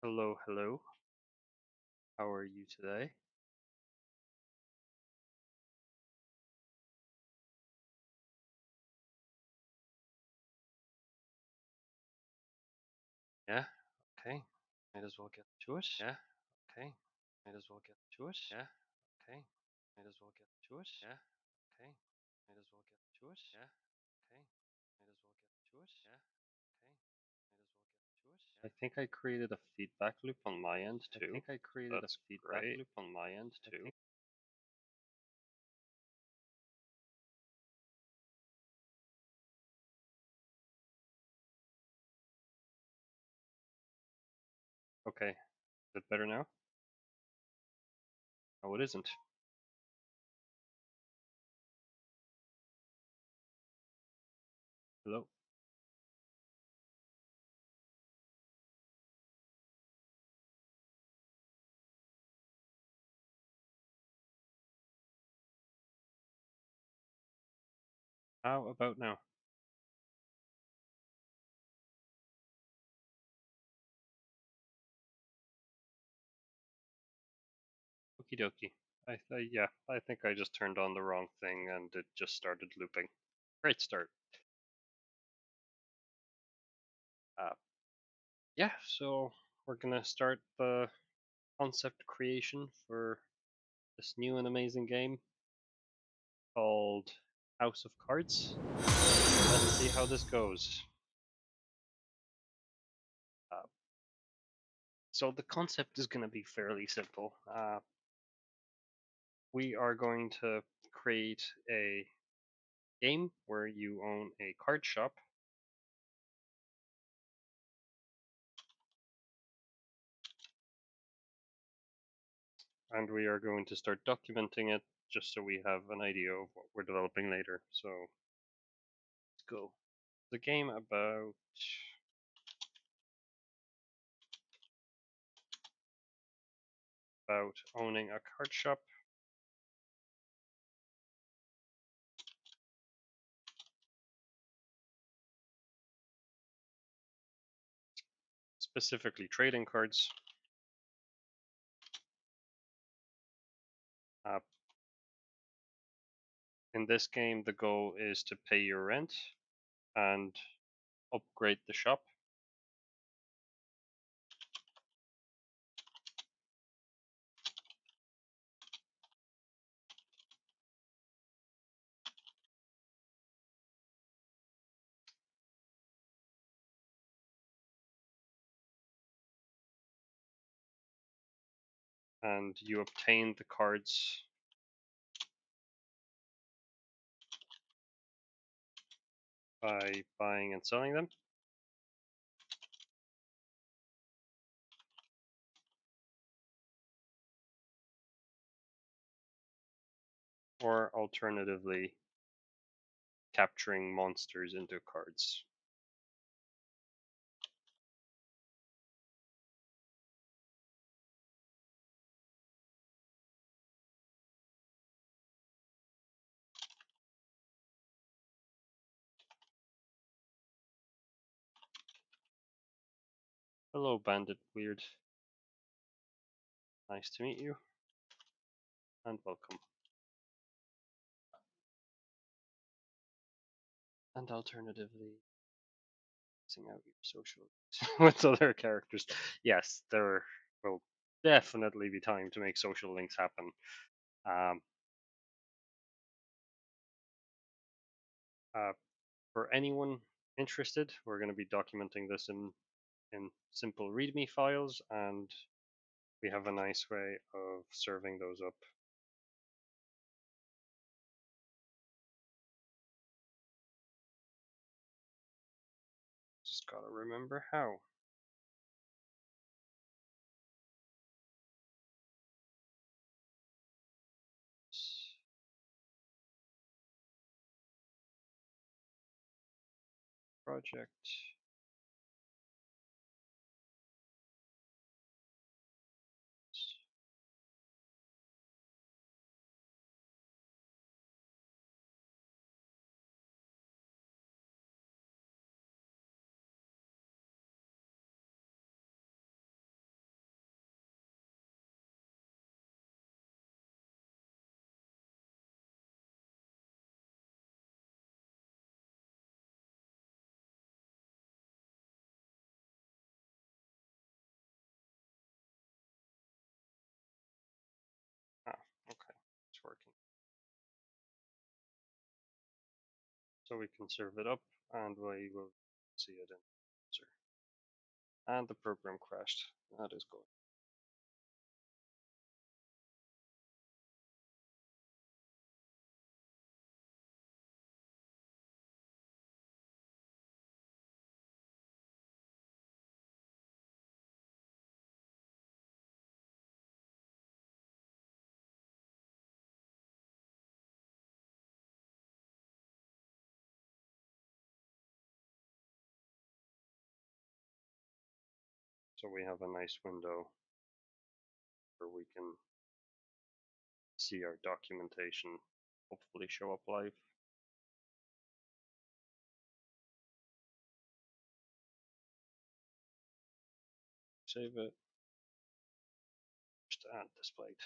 Hello, hello. How are you today? Yeah, okay. Might as well get to it. Yeah, okay. Might as well get to it. Yeah, okay. Might as well get to it. Yeah, okay. Might as well get to it. Yeah, okay. Might as well get to it. Yeah, okay. Might as well get to it. I think I created a feedback loop on my end too. I think I created That's a feedback great. Loop on my end too. Okay. Is it better now? Oh, it isn't. Hello? How about now? Okie dokie. Yeah, I think I just turned on the wrong thing and it just started looping. Great start. Uh, yeah, so we're gonna start the concept creation for this new and amazing game called House of Cards. Let's see how this goes. Uh, so the concept is gonna be fairly simple. We are going to create a game where you own a card shop. And we are going to start documenting it just so we have an idea of what we're developing later. So let's go. The game about owning a card shop. Specifically trading cards. Uh, in this game, the goal is to pay your rent and upgrade the shop. And you obtain the cards by buying and selling them. Or alternatively, capturing monsters into cards. Hello, Bandit Weird. Nice to meet you, and welcome. And alternatively, mixing out your social with other characters. Yes, there will definitely be time to make social links happen. Um, uh, for anyone interested, we're going to be documenting this in simple README files, and we have a nice way of serving those up. Just gotta remember how. Project. So we can serve it up and we will see it in the browser. And the program crashed. That is good. So we have a nice window where we can see our documentation hopefully show up live. Save it. Just add displayed.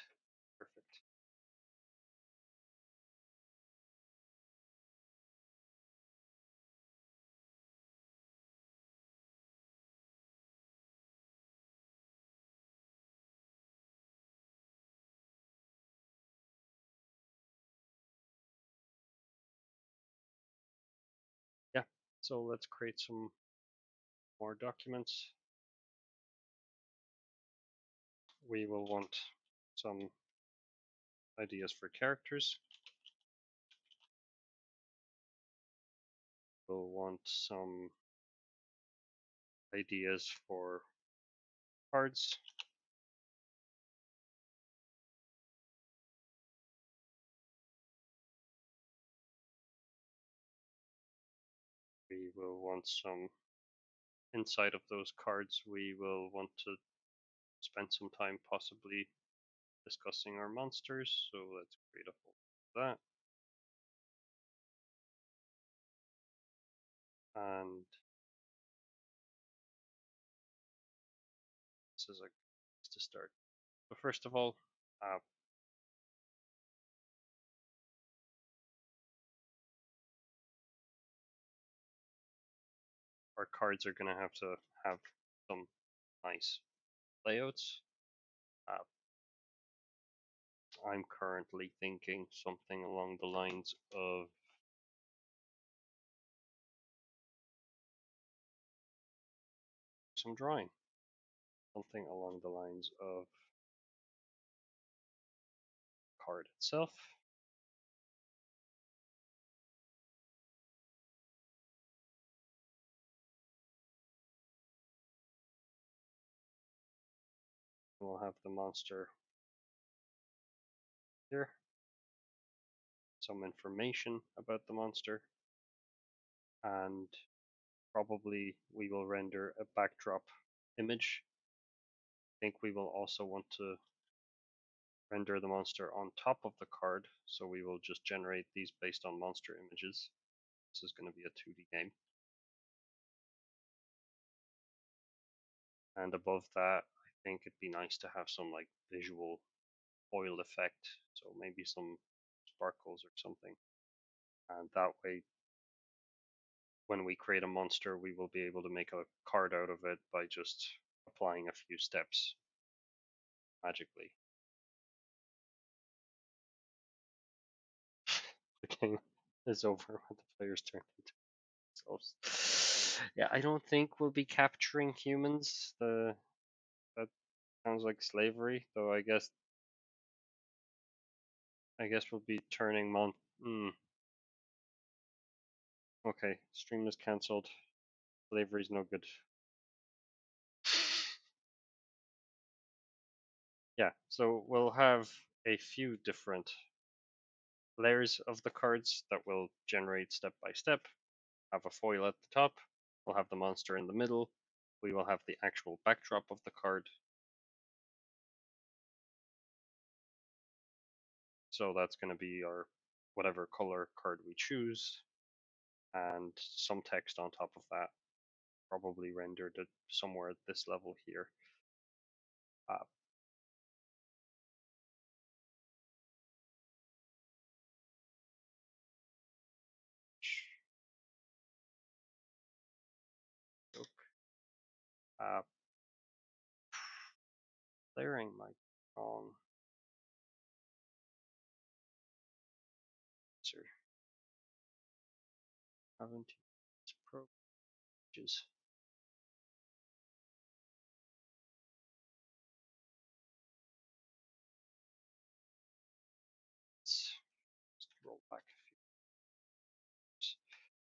Perfect. Yeah. So let's create some more documents. We will want some ideas for characters. We'll want some ideas for cards. We will want some inside of those cards. We will want to spend some time possibly discussing our monsters. So let's create a folder for that. And this is a place to start. So first of all, our cards are going to have some nice layouts. I'm currently thinking something along the lines of some drawing. Something along the lines of card itself. We'll have the monster here. Some information about the monster. And probably we will render a backdrop image. I think we will also want to render the monster on top of the card. So we will just generate these based on monster images. This is going to be a 2D game. And above that, I think it'd be nice to have some like visual foil effect. So maybe some sparkles or something. And that way, when we create a monster, we will be able to make a card out of it by just applying a few steps magically. The game is over when the players turn into themselves. Yeah, I don't think we'll be capturing humans. That sounds like slavery, though. I guess we'll be turning Okay, stream is cancelled. Slavery's no good. Yeah, so we'll have a few different layers of the cards that will generate step by step. Have a foil at the top. We'll have the monster in the middle. We will have the actual backdrop of the card. So that's going to be our whatever color card we choose, and some text on top of that, probably rendered at somewhere at this level here. Uh, uh, layering my wrong answer. Haven't used privileges. Let's just roll back a few.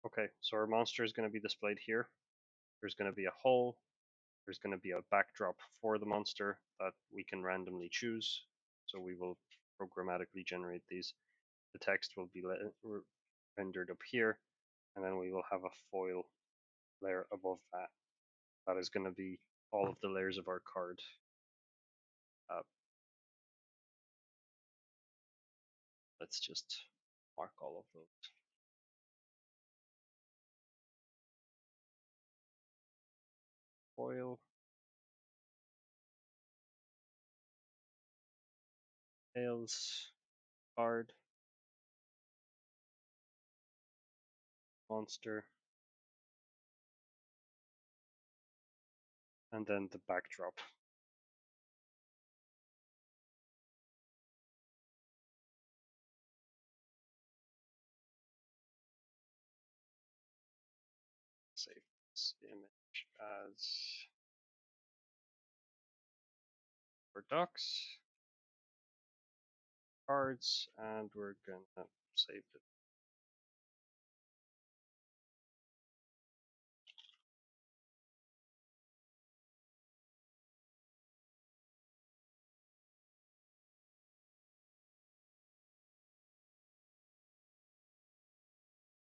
Okay, so our monster is going to be displayed here. There's going to be a hull. There's going to be a backdrop for the monster that we can randomly choose. So we will programmatically generate these. The text will be rendered up here, and then we will have a foil layer above that. That is going to be all of the layers of our card. Let's just mark all of those. Foil, tails, card, monster, and then the backdrop. Save this image as for docs, cards, and we're gonna save it.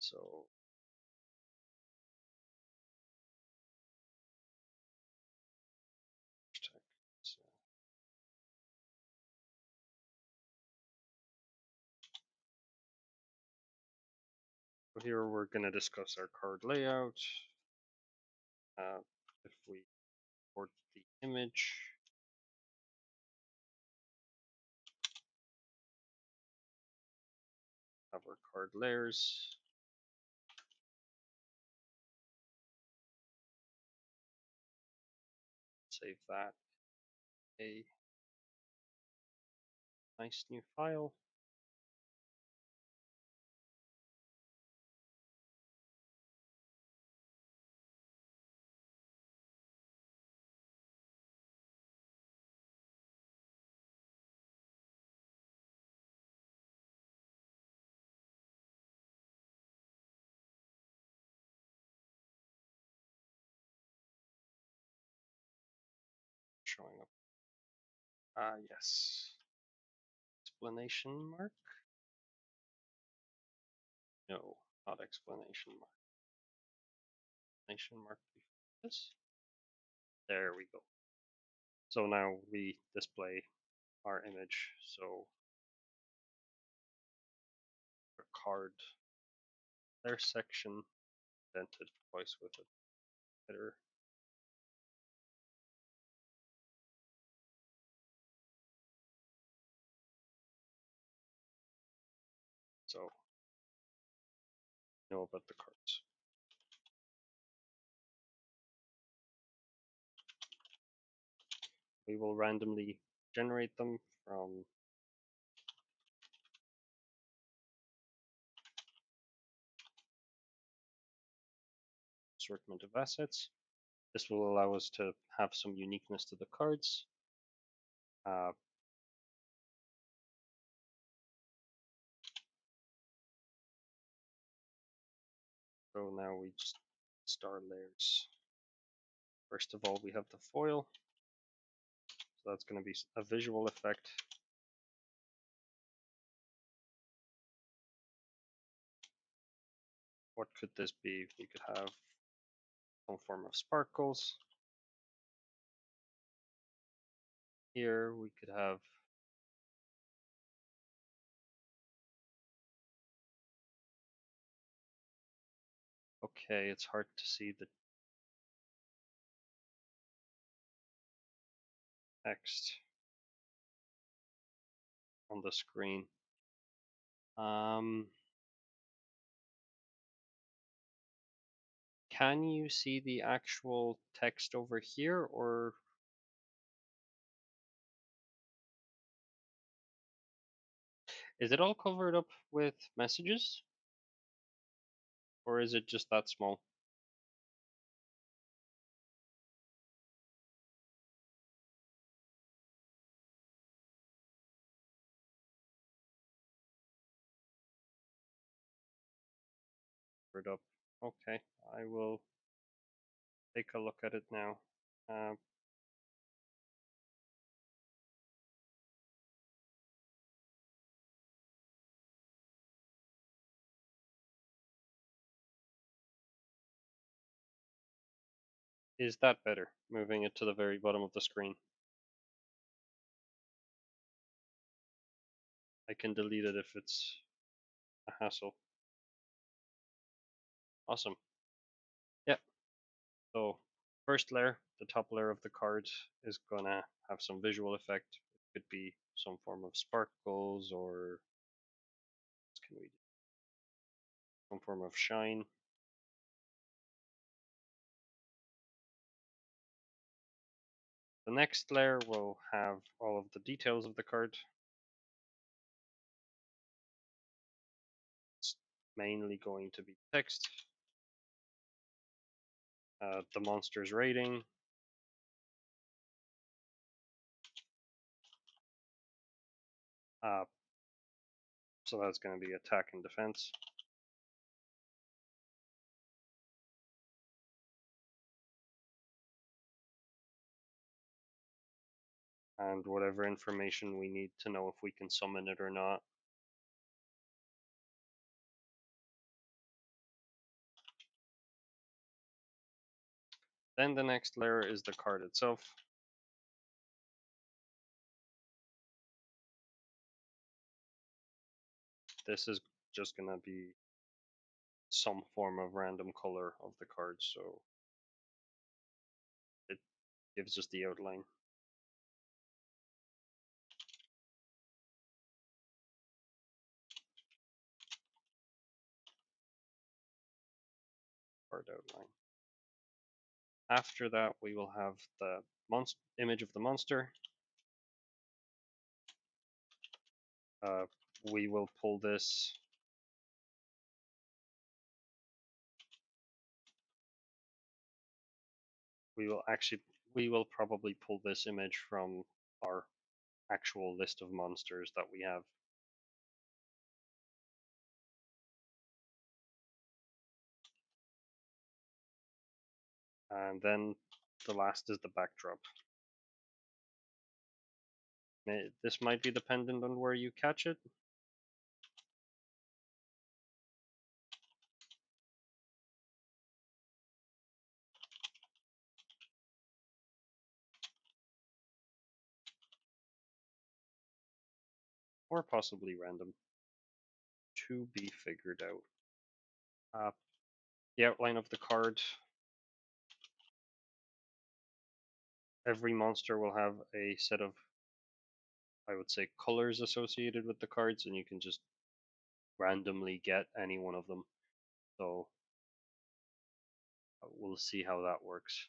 So here we're going to discuss our card layout. If we import the image, have our card layers. Save that. A nice new file. Showing up. Yes. Explanation mark? No, not explanation mark. Explanation mark before this. There we go. So now we display our image. So a card, their section, indented twice with a header. So know about the cards. We will randomly generate them from assortment of assets. This will allow us to have some uniqueness to the cards. So now we just star layers. First of all, we have the foil. So that's going to be a visual effect. What could this be? We could have some form of sparkles. Here we could have okay, it's hard to see the text on the screen. Can you see the actual text over here, or is it all covered up with messages? Or is it just that small? It up. Okay, I will take a look at it now. Um, is that better? Moving it to the very bottom of the screen. I can delete it if it's a hassle. Awesome. Yep. So first layer, the top layer of the card is gonna have some visual effect. It could be some form of sparkles or what can we do? Some form of shine. The next layer will have all of the details of the card. It's mainly going to be text, the monster's rating, uh, so that's going to be attack and defense. And whatever information we need to know if we can summon it or not. Then the next layer is the card itself. This is just going to be some form of random color of the card, so it gives us the outline. Card outline. After that, we will have the image of the monster. We will pull this. We will probably pull this image from our actual list of monsters that we have. And then the last is the backdrop. This might be dependent on where you catch it. Or possibly random. To be figured out. The outline of the card. Every monster will have a set of, I would say, colors associated with the cards, and you can just randomly get any one of them. So we'll see how that works.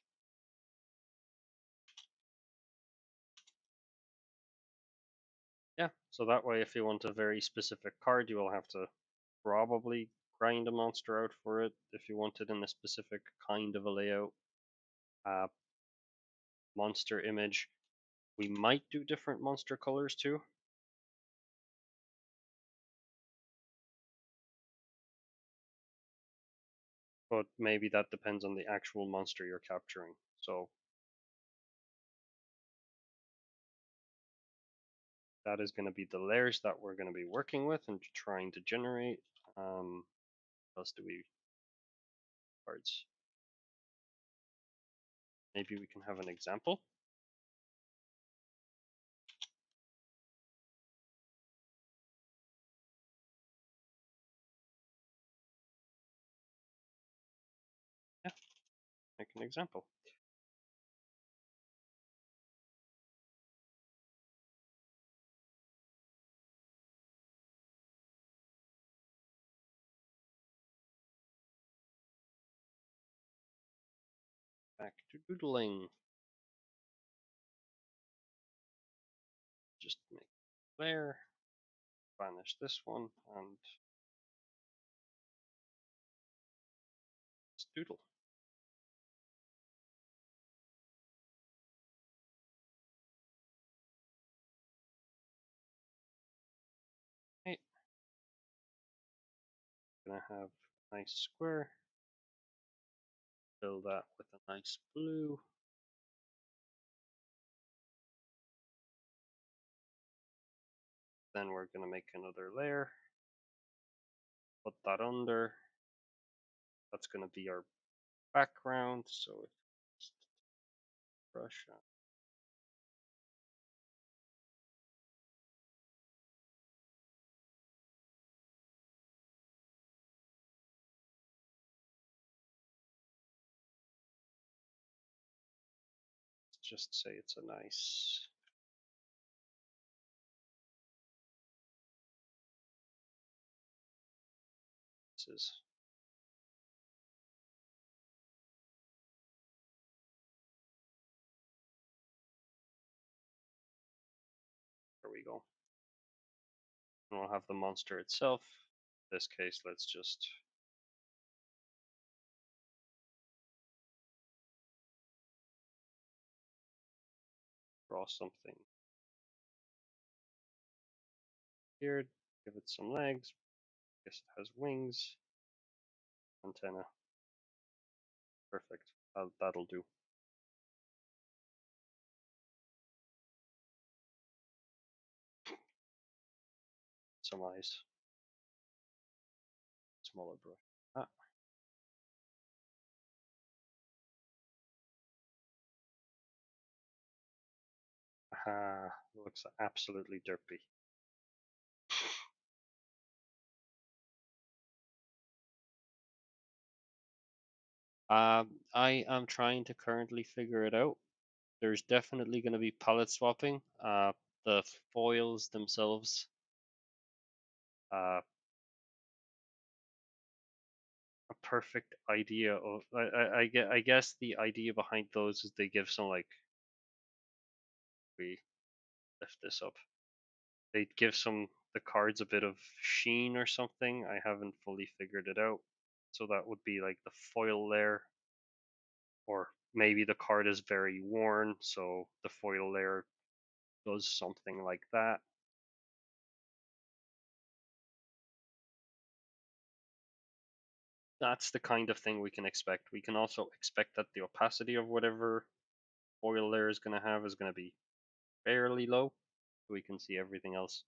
Yeah, so that way, if you want a very specific card, you will have to probably grind a monster out for it if you want it in a specific kind of a layout. Monster image. We might do different monster colors too. But maybe that depends on the actual monster you're capturing. So that is going to be the layers that we're going to be working with and trying to generate. What else do we cards? Maybe we can have an example. Yeah, make an example. Back to doodling. Just make layer, banish this one, and Doodle. Okay. Gonna have a nice square. Fill that with a nice blue. Then we're gonna make another layer. Put that under. That's gonna be our background. So just brush on. Let's just say it's a nice. This is. There we go. And we'll have the monster itself. In this case, let's just draw something here. Give it some legs. I guess it has wings. Antenna. Perfect. That'll do. Some eyes. Smaller brush. Ah. Aha. Looks absolutely derpy. I am trying to currently figure it out. There's definitely going to be palette swapping. The foils themselves. A perfect idea of I guess the idea behind those is they give some like we lift this up. They give some the cards a bit of sheen or something. I haven't fully figured it out. So that would be like the foil layer, or maybe the card is very worn, so the foil layer does something like that. That's the kind of thing we can expect. We can also expect that the opacity of whatever foil layer is going to have is going to be fairly low, so we can see everything else.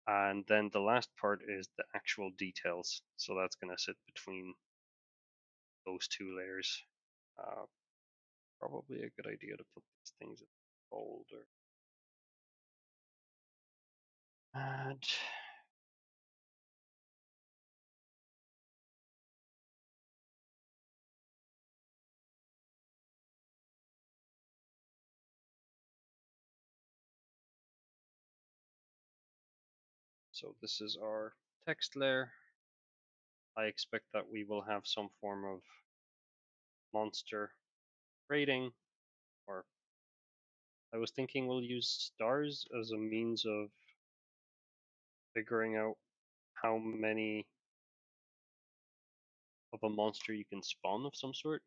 And then the last part is the actual details. So that's going to sit between those two layers. Probably a good idea to put these things in folder. And so this is our text layer. I expect that we will have some form of monster rating, or I was thinking we'll use stars as a means of figuring out how many of a monster you can spawn of some sort.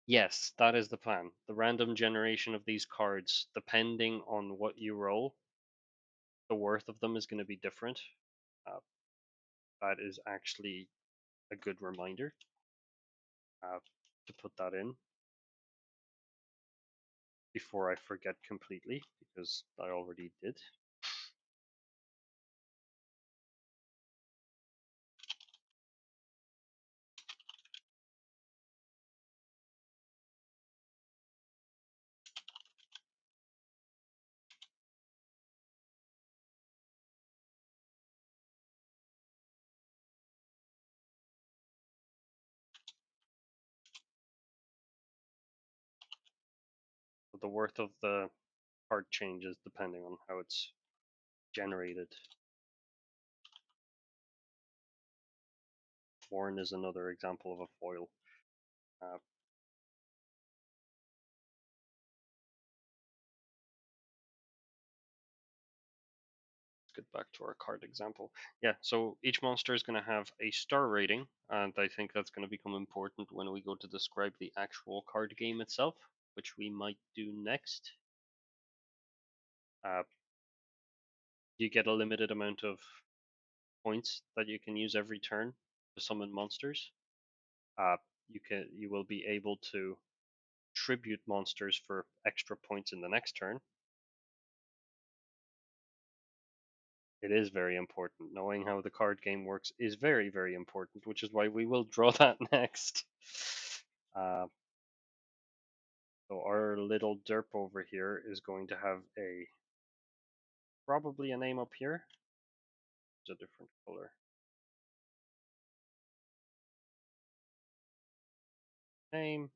Yes, that is the plan. The random generation of these cards, depending on what you roll, the worth of them is going to be different. Uh, that is actually a good reminder to put that in before I forget completely, because I already did. But the worth of the card changes depending on how it's generated. Worn is another example of a foil. It's get back to our card example. Yeah, so each monster is going to have a star rating, and I think that's going to become important when we go to describe the actual card game itself, which we might do next. You get a limited amount of points that you can use every turn to summon monsters. You will be able to tribute monsters for extra points in the next turn. It is very important. Knowing how the card game works is very, very important, which is why we will draw that next. Uh, so our little derp over here is going to have probably a name up here. It's a different color. Name.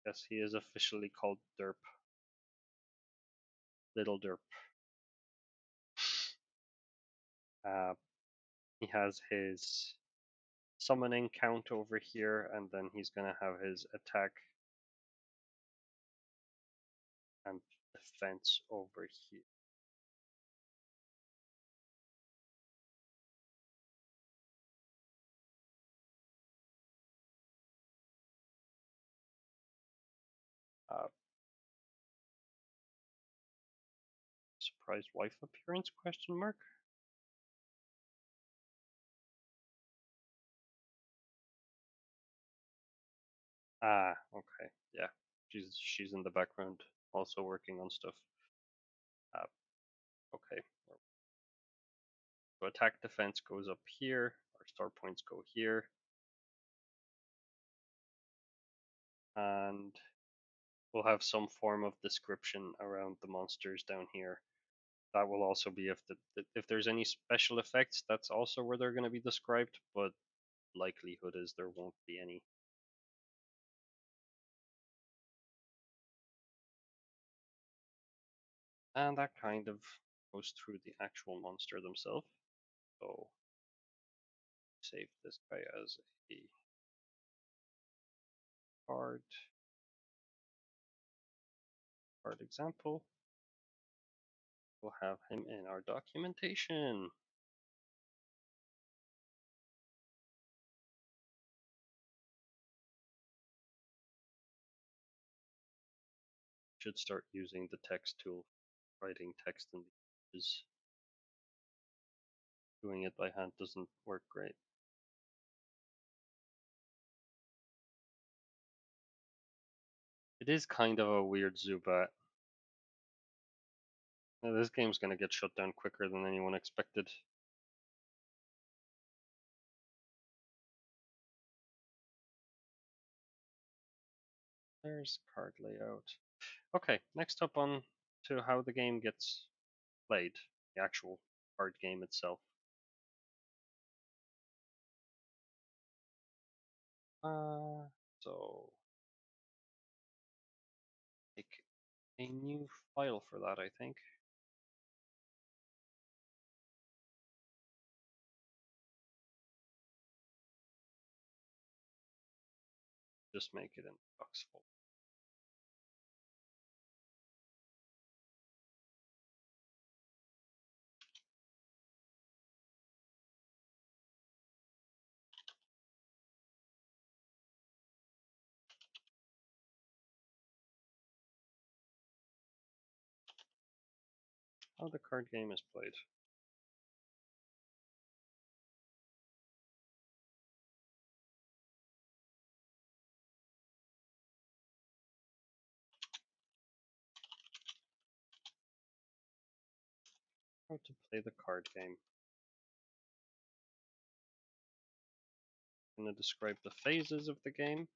Yes, he is officially called Derp. Little Derp. He has his summoning count over here, and then he's going to have his attack and defense over here. Surprise wife appearance? Question mark. Ah, okay, yeah, she's in the background, also working on stuff. Okay, so attack defense goes up here. Our star points go here, and we'll have some form of description around the monsters down here. That will also be if there's any special effects. That's also where they're going to be described, but likelihood is there won't be any. And that kind of goes through the actual monster themselves. So save this guy as a card example. We'll have him in our documentation. Should start using the text tool, writing text in the images. Doing it by hand doesn't work great. It is kind of a weird Zubat. This game's gonna get shut down quicker than anyone expected. There's card layout. Okay, next up on to how the game gets played, the actual card game itself. So make a new file for that, I think. Just make it in Docs folder. How the card game is played. How to play the card game. I'm going to describe the phases of the game.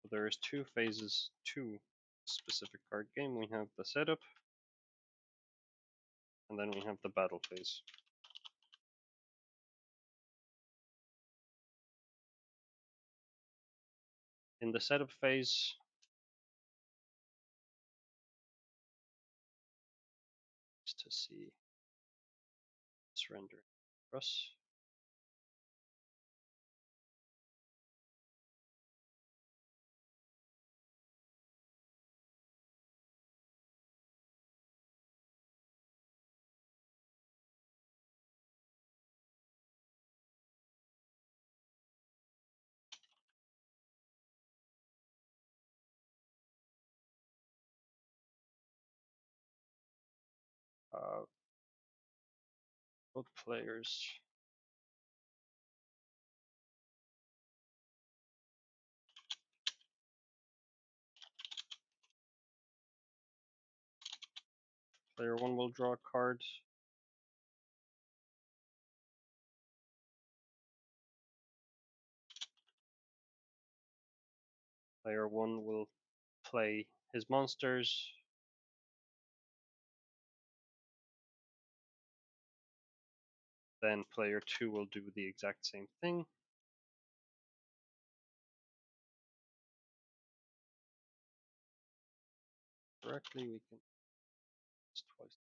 So there's two phases to specific card game. We have the setup, and then we have the battle phase. In the setup phase, just to see this rendering for us. Both players. Player 1 will draw a card. Player 1 will play his monsters. Then player 2 will do the exact same thing. Correctly, we can twice.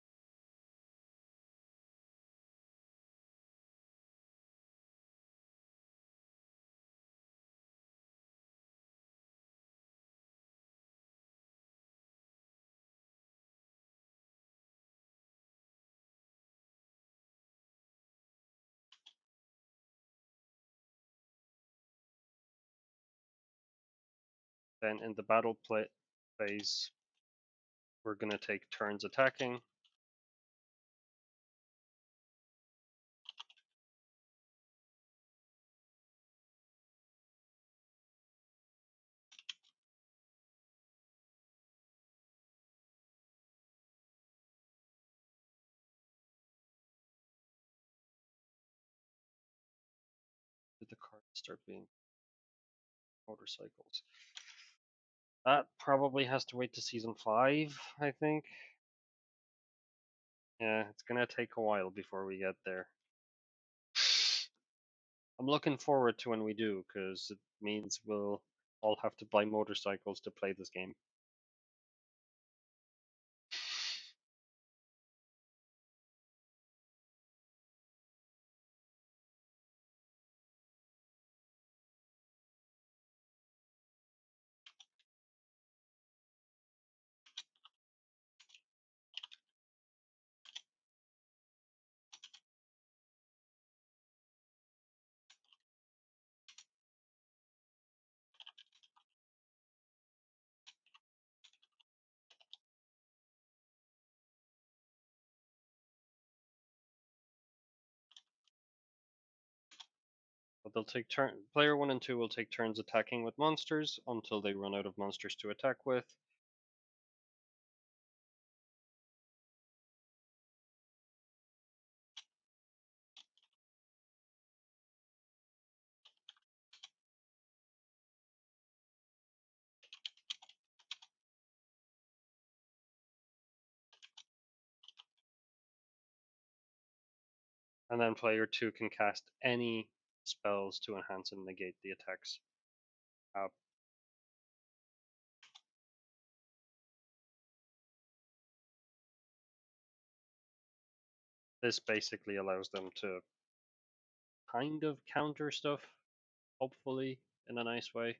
Then in the battle phase, we're going to take turns attacking. The cards start being motorcycles. That probably has to wait to season 5, I think. Yeah, it's gonna take a while before we get there. I'm looking forward to when we do, because it means we'll all have to buy motorcycles to play this game. But they'll take player 1 and 2 will take turns attacking with monsters until they run out of monsters to attack with. And then player 2 can cast any spells to enhance and negate the attacks. This basically allows them to kind of counter stuff, hopefully in a nice way.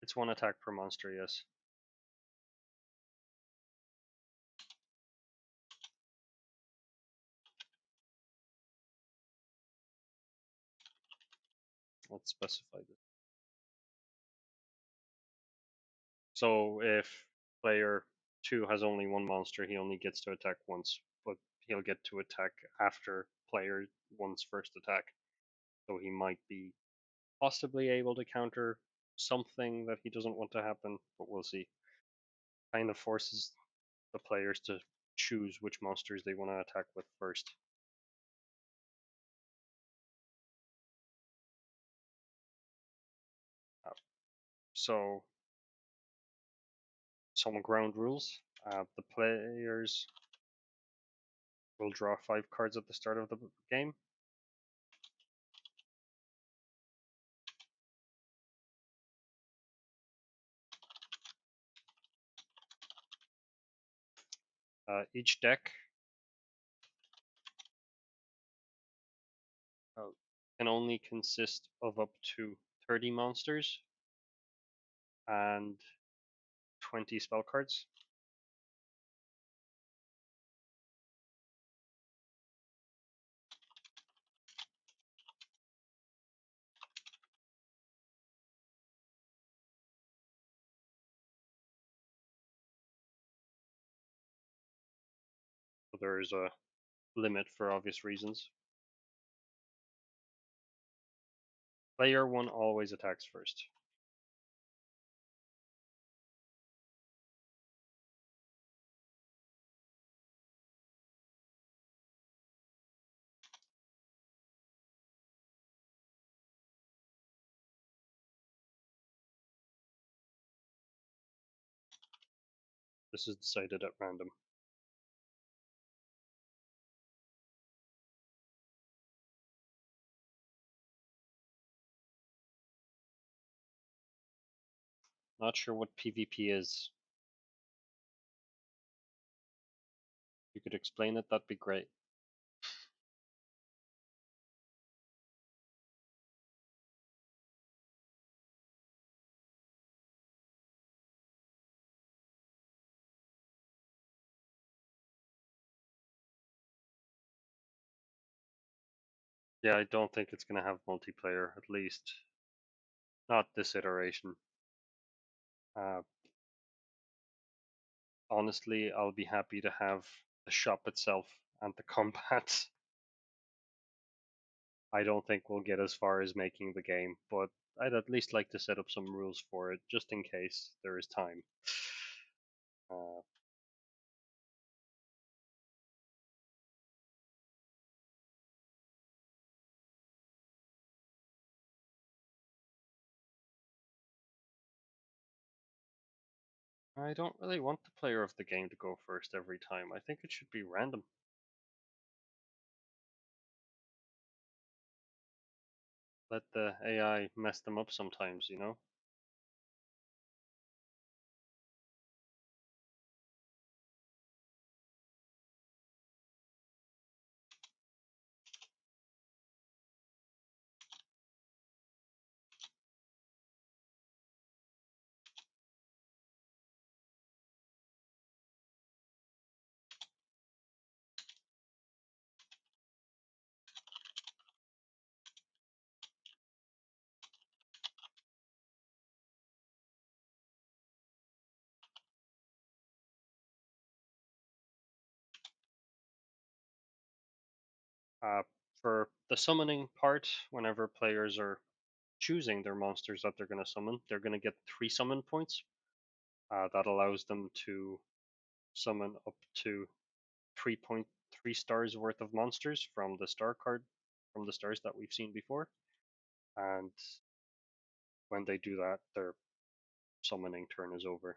It's 1 attack per monster, yes. Let's specify this. So if player 2 has only 1 monster, he only gets to attack once, but he'll get to attack after player 1's first attack. So he might be possibly able to counter something that he doesn't want to happen, but we'll see. Kind of forces the players to choose which monsters they want to attack with first. So, some ground rules. The players We'll draw 5 cards at the start of the game. Each deck can only consist of up to 30 monsters and 20 spell cards. So there's a limit for obvious reasons. Player 1 always attacks first. This is decided at random. Not sure what PvP is. If you could explain it, that'd be great. Yeah, I don't think it's going to have multiplayer, at least not this iteration. Honestly, I'll be happy to have the shop itself and the combat. I don't think we'll get as far as making the game, but I'd at least like to set up some rules for it, just in case there is time. Uh, I don't really want the player of the game to go first every time. I think it should be random. Let the AI mess them up sometimes, you know? Uh, for the summoning part, whenever players are choosing their monsters that they're going to summon, they're going to get 3 summon points. That allows them to summon up to 3.3 stars worth of monsters from the star card, from the stars that we've seen before. And when they do that, their summoning turn is over.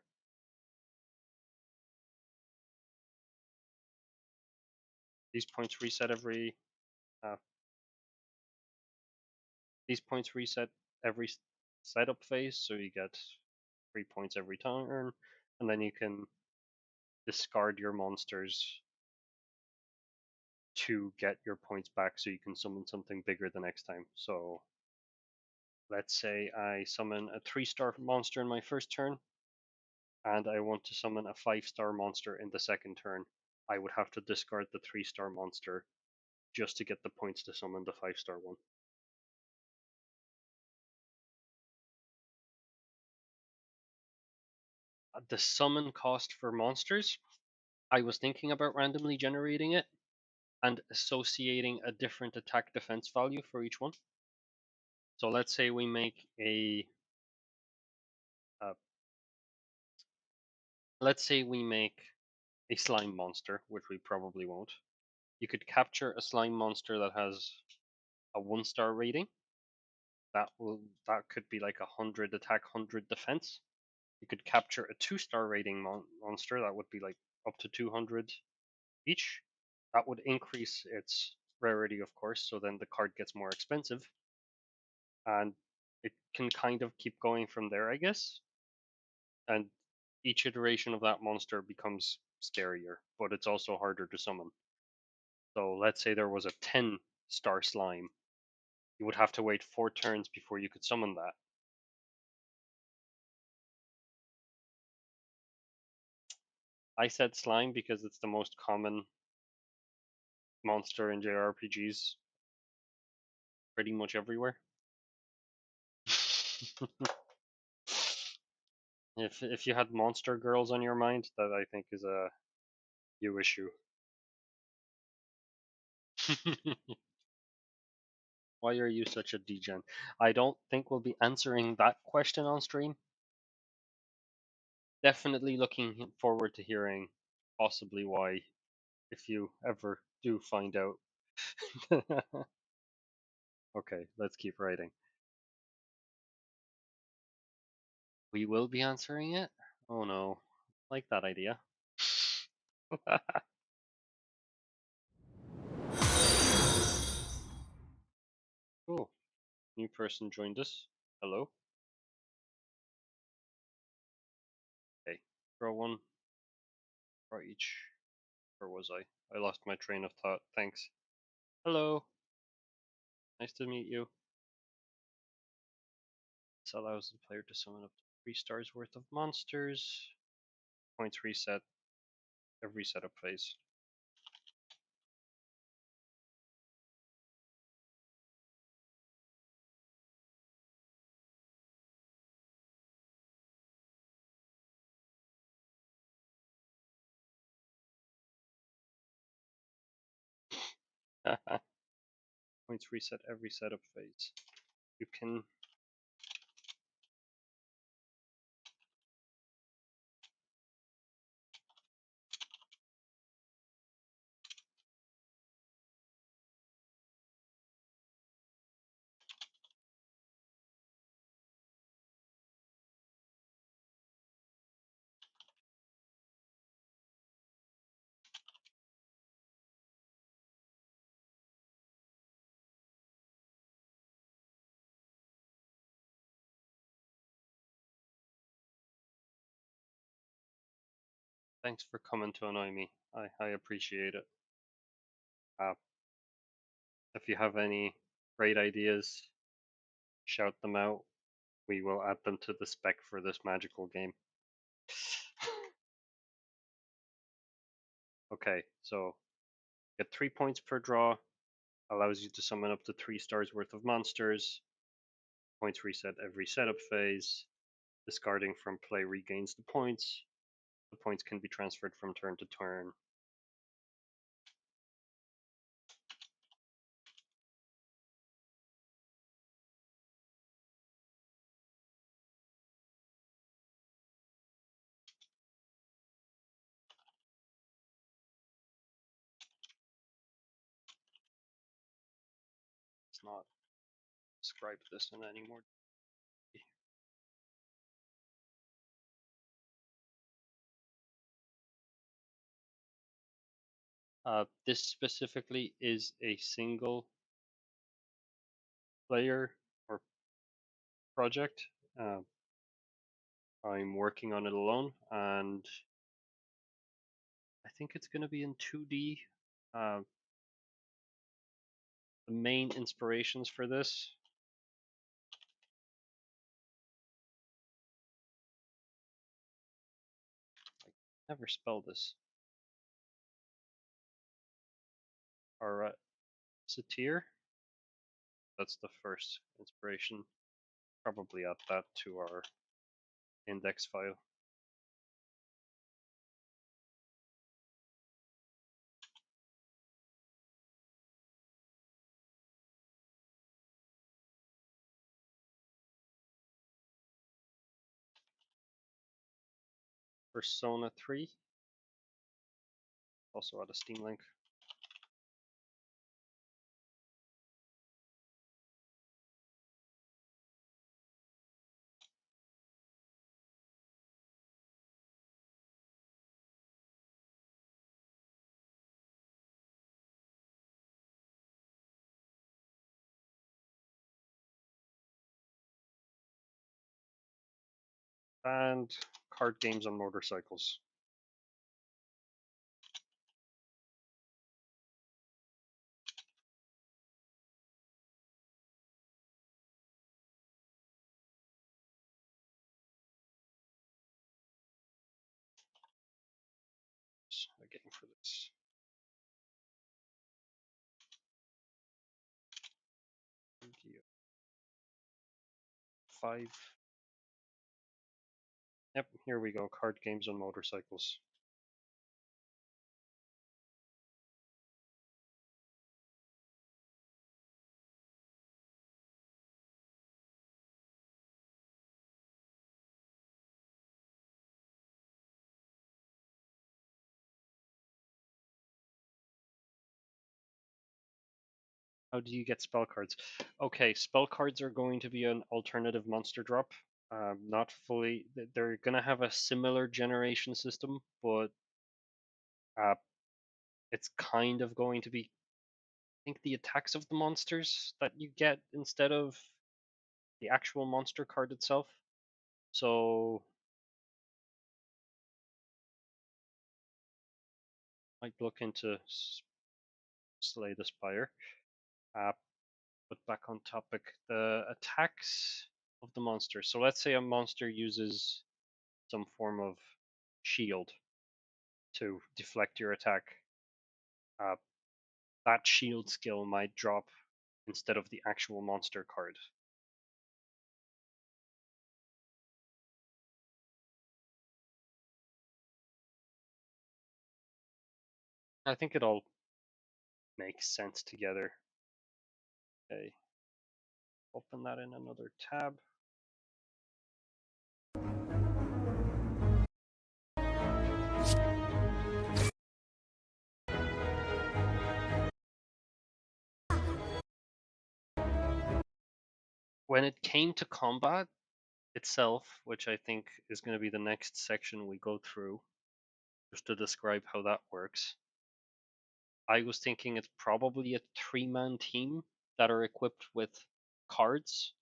These points reset every. Uh, these points reset every setup phase, so you get 3 points every turn, and then you can discard your monsters to get your points back, so you can summon something bigger the next time. So let's say I summon a 3-star monster in my first turn, and I want to summon a 5-star monster in the second turn. I would have to discard the 3-star monster just to get the points to summon the 5-star one. The summon cost for monsters, I was thinking about randomly generating it and associating a different attack defense value for each one. So let's say we make uh, let's say we make a slime monster, which we probably won't. You could capture a slime monster that has a 1-star rating. That could be like 100 attack, 100 defense. You could capture a 2-star rating monster that would be like up to 200 each. That would increase its rarity, of course, so then the card gets more expensive. And it can kind of keep going from there, I guess. And each iteration of that monster becomes scarier, but it's also harder to summon. So let's say there was a 10-star slime. You would have to wait 4 turns before you could summon that. I said slime because it's the most common monster in JRPGs pretty much everywhere. If you had monster girls on your mind, that I think is a you issue. Why are you such a degen? I don't think we'll be answering that question on stream. Definitely looking forward to hearing possibly why, if you ever do find out. Okay, let's keep writing. We will be answering it? Oh no. Like that idea. Cool. New person joined us. Hello. Okay. Draw one. Draw each. Where was I? I lost my train of thought. Thanks. Hello. Nice to meet you. This allows the player to summon up to 3 stars worth of monsters. Points reset every setup phase. Points reset every setup phase. You can thanks for coming to annoy me. I appreciate it. Uh, if you have any great ideas, shout them out. We will add them to the spec for this magical game. Okay, so get 3 points per draw, allows you to summon up to 3 stars worth of monsters. Points reset every setup phase. Discarding from play regains the points. The points can be transferred from turn to turn. Let's not describe this in any more. This specifically is a single player or project. I'm working on it alone, and I think it's going to be in 2D. Uh, the main inspirations for this I never spell this. Are Satir. That's the first inspiration. Probably add that to our index file. Persona 3. Also add a Steam link. And card games on motorcycles. Again for this. Five. Yep, here we go. Card games on motorcycles. How do you get spell cards? Okay, spell cards are going to be an alternative monster drop. Not fully. They're going to have a similar generation system, but uh, it's kind of going to be, I think, the attacks of the monsters that you get instead of the actual monster card itself. So might look into Slay the Spire. But back on topic, the attacks of the monster. So let's say a monster uses some form of shield to deflect your attack. Uh, that shield skill might drop instead of the actual monster card. I think it all makes sense together. Okay, open that in another tab. When it came to combat itself, which I think is going to be the next section we go through, just to describe how that works, I was thinking it's probably a 3-man team that are equipped with cards,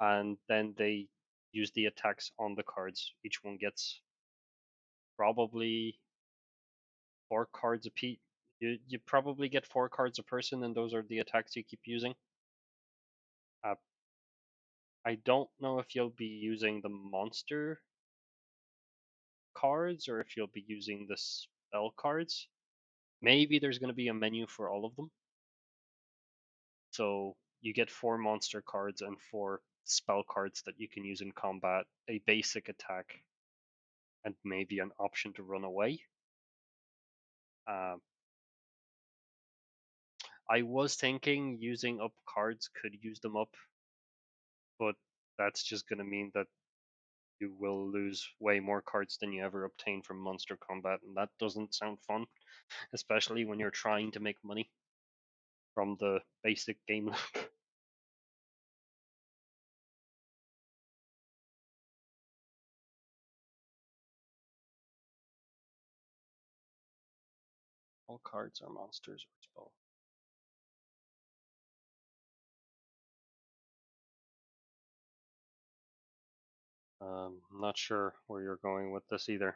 and then they use the attacks on the cards. Each one gets probably 4 cards a piece. You probably get 4 cards a person, and those are the attacks you keep using. Uh, I don't know if you'll be using the monster cards or if you'll be using the spell cards. Maybe there's going to be a menu for all of them. So you get 4 monster cards and 4 spell cards that you can use in combat, a basic attack, and maybe an option to run away. I was thinking using up cards could use them up, but that's just going to mean that you will lose way more cards than you ever obtain from monster combat, and that doesn't sound fun, especially when you're trying to make money from the basic game loop. All cards are monsters or spell. I'm not sure where you're going with this either.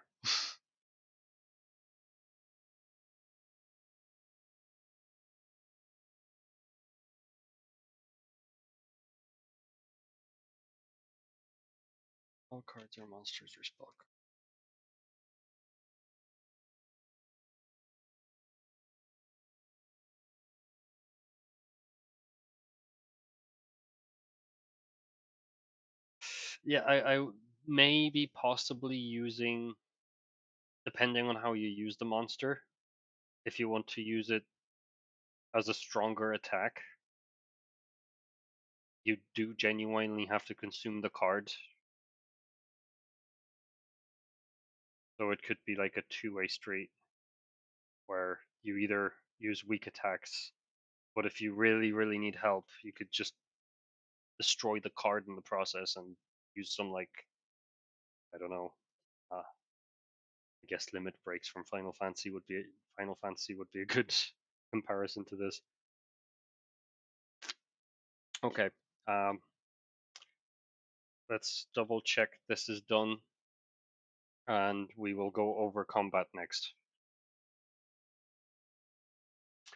All cards are monsters or spell. Yeah, I maybe possibly using, depending on how you use the monster, if you want to use it as a stronger attack, you do genuinely have to consume the card. So it could be like a two-way street where you either use weak attacks, but if you really, really need help, you could just destroy the card in the process and use some, like, I don't know, I guess limit breaks from Final Fantasy would be a good comparison to this. Okay. Let's double check this is done, and we will go over combat next.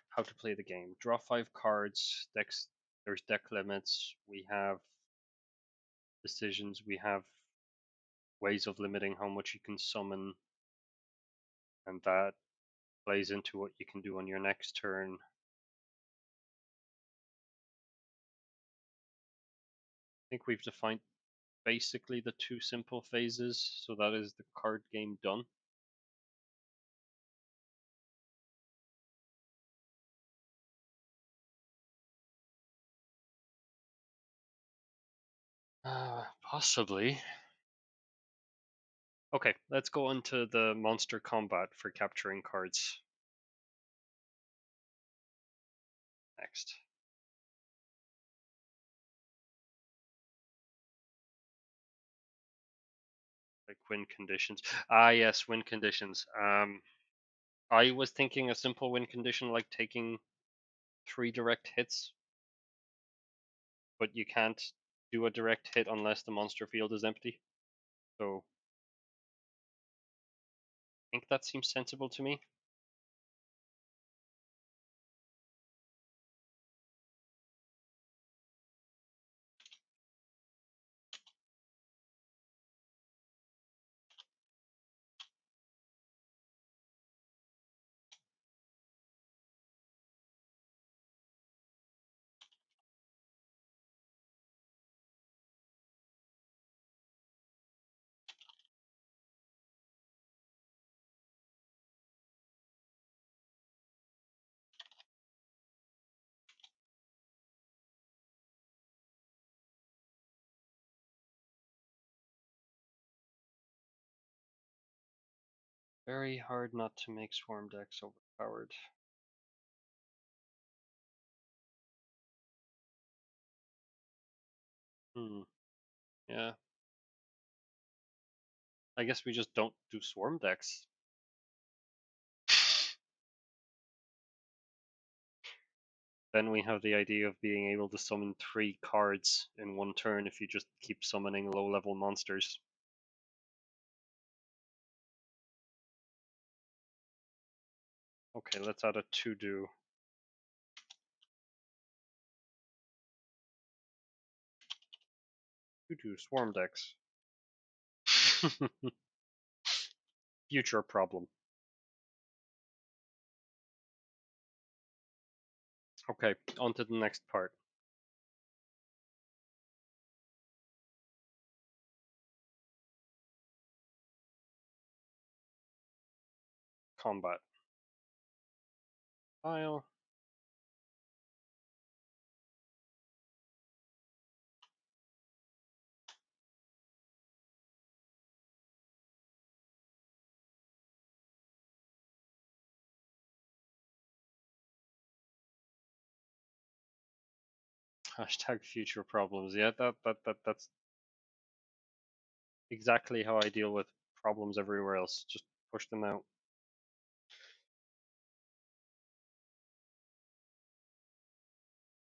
How to play the game. Draw 5 cards. Decks. There's deck limits. We have decisions. We have ways of limiting how much you can summon, and that plays into what you can do on your next turn. I think we've defined basically the 2 simple phases, so that is the card game done. Possibly. Okay, let's go on to the monster combat for capturing cards next. Like win conditions. Yes, win conditions. I was thinking a simple win condition like taking 3 direct hits, but you can't do a direct hit unless the monster field is empty. So I think that seems sensible to me. Very hard not to make swarm decks overpowered. Yeah. I guess we just don't do swarm decks. Then we have the idea of being able to summon 3 cards in one turn if you just keep summoning low level monsters. Okay, let's add a to-do. To-do swarm decks. Future problem. Okay, on to the next part. Combat. File. Hashtag future problems. Yeah, that's exactly how I deal with problems everywhere else. Just push them out.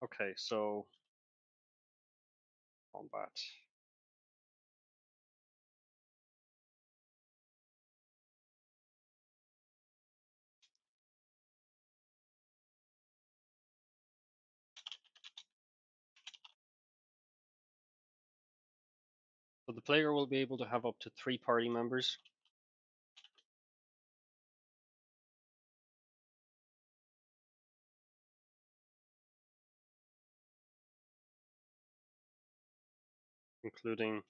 Okay, so combat. So the player will be able to have up to 3 party members. Including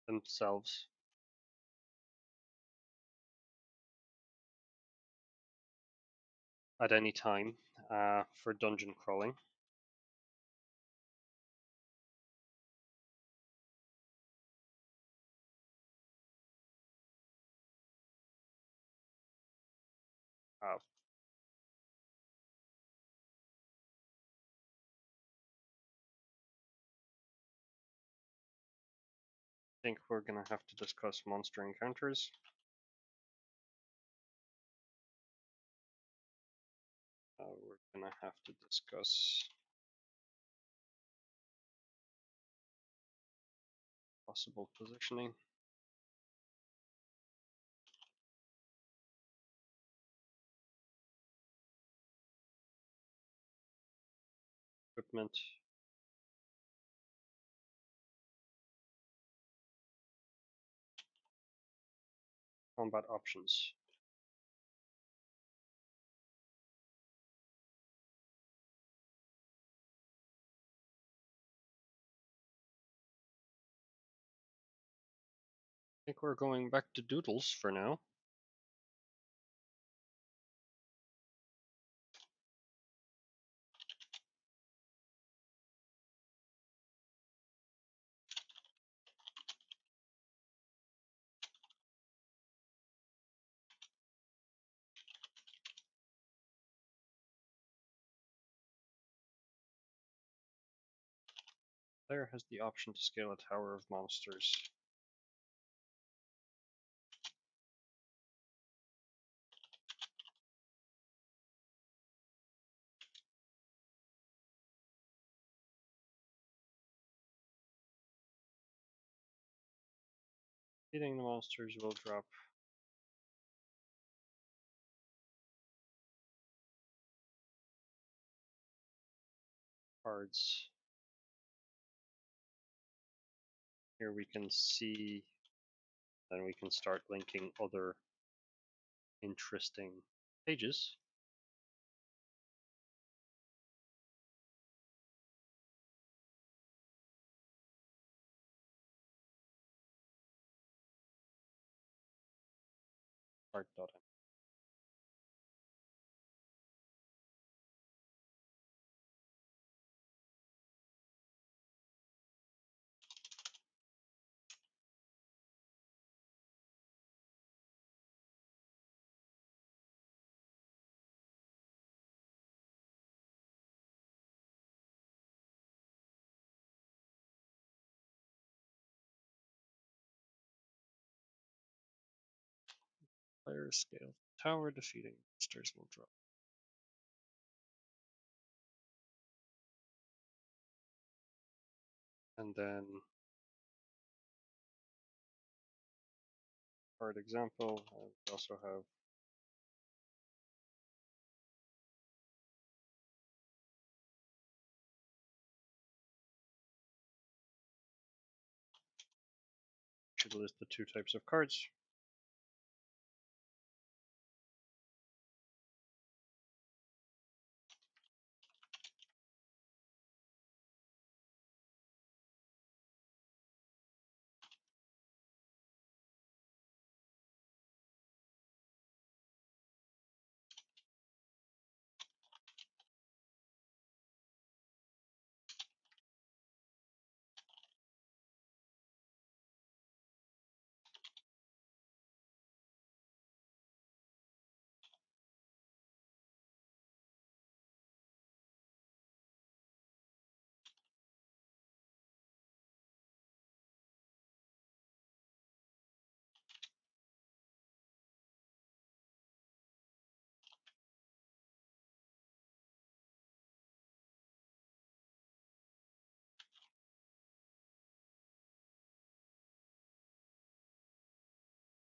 themselves. At any time for dungeon crawling. I think we're going to have to discuss monster encounters. We're going to have to discuss possible positioning. Equipment. Combat options. I think we're going back to doodles for now. Player has the option to scale a tower of monsters. Hitting the monsters will drop cards. Here we can see, then we can start linking other interesting pages. Art.m. Player scale tower, defeating monsters will drop. And then card example, we also have should list the two types of cards.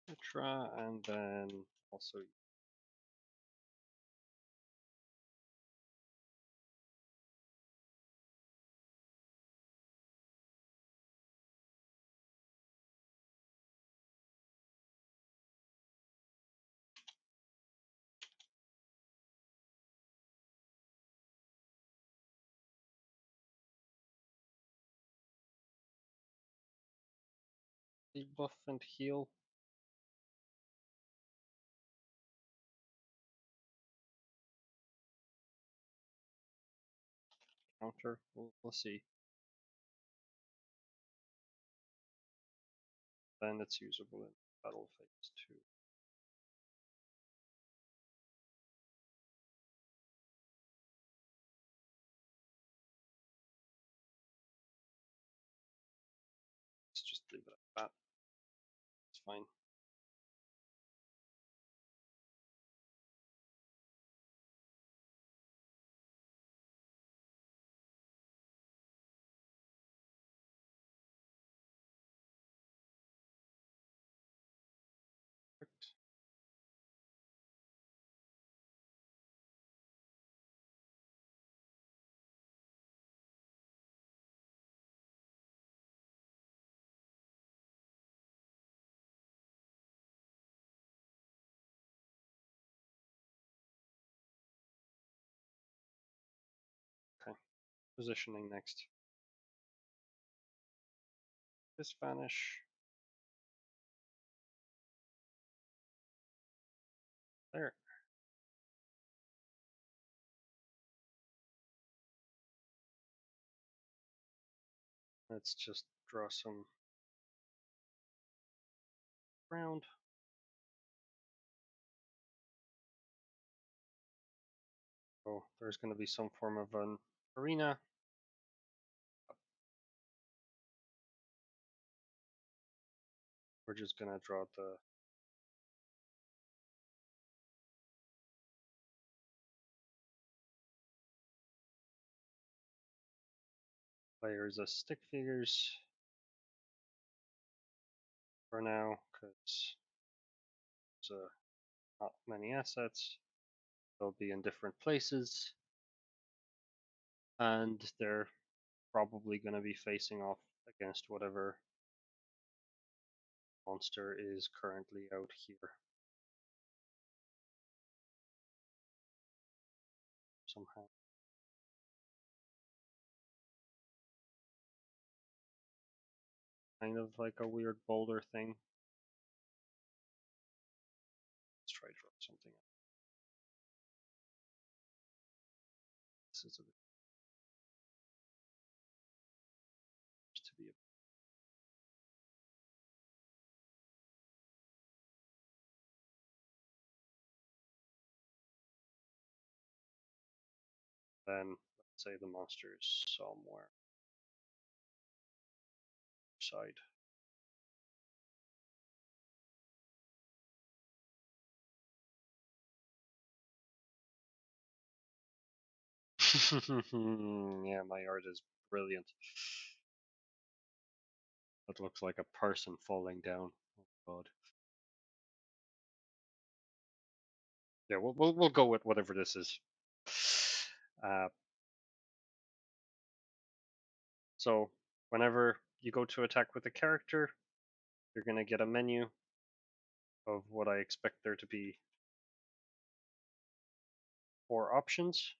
Etc. And then also debuff and heal. Counter, we'll see. Then it's usable in battle phase 2. Let's just leave it at that. It's fine. Positioning next. This vanish. There. Let's just draw some ground. So there's going to be some form of an arena. We're just going to draw the layers as stick figures for now, because there's not many assets. They'll be in different places, and they're probably going to be facing off against whatever monster is currently out here somehow. Kind of like a weird boulder thing. Let's try to draw something else. This is a bit to be a then let's say the monster is somewhere side. Yeah, my art is brilliant. That looks like a person falling down. Oh god. Yeah, we'll go with whatever this is. Uh, so whenever you go to attack with a character, you're gonna get a menu of what I expect there to be 4 options.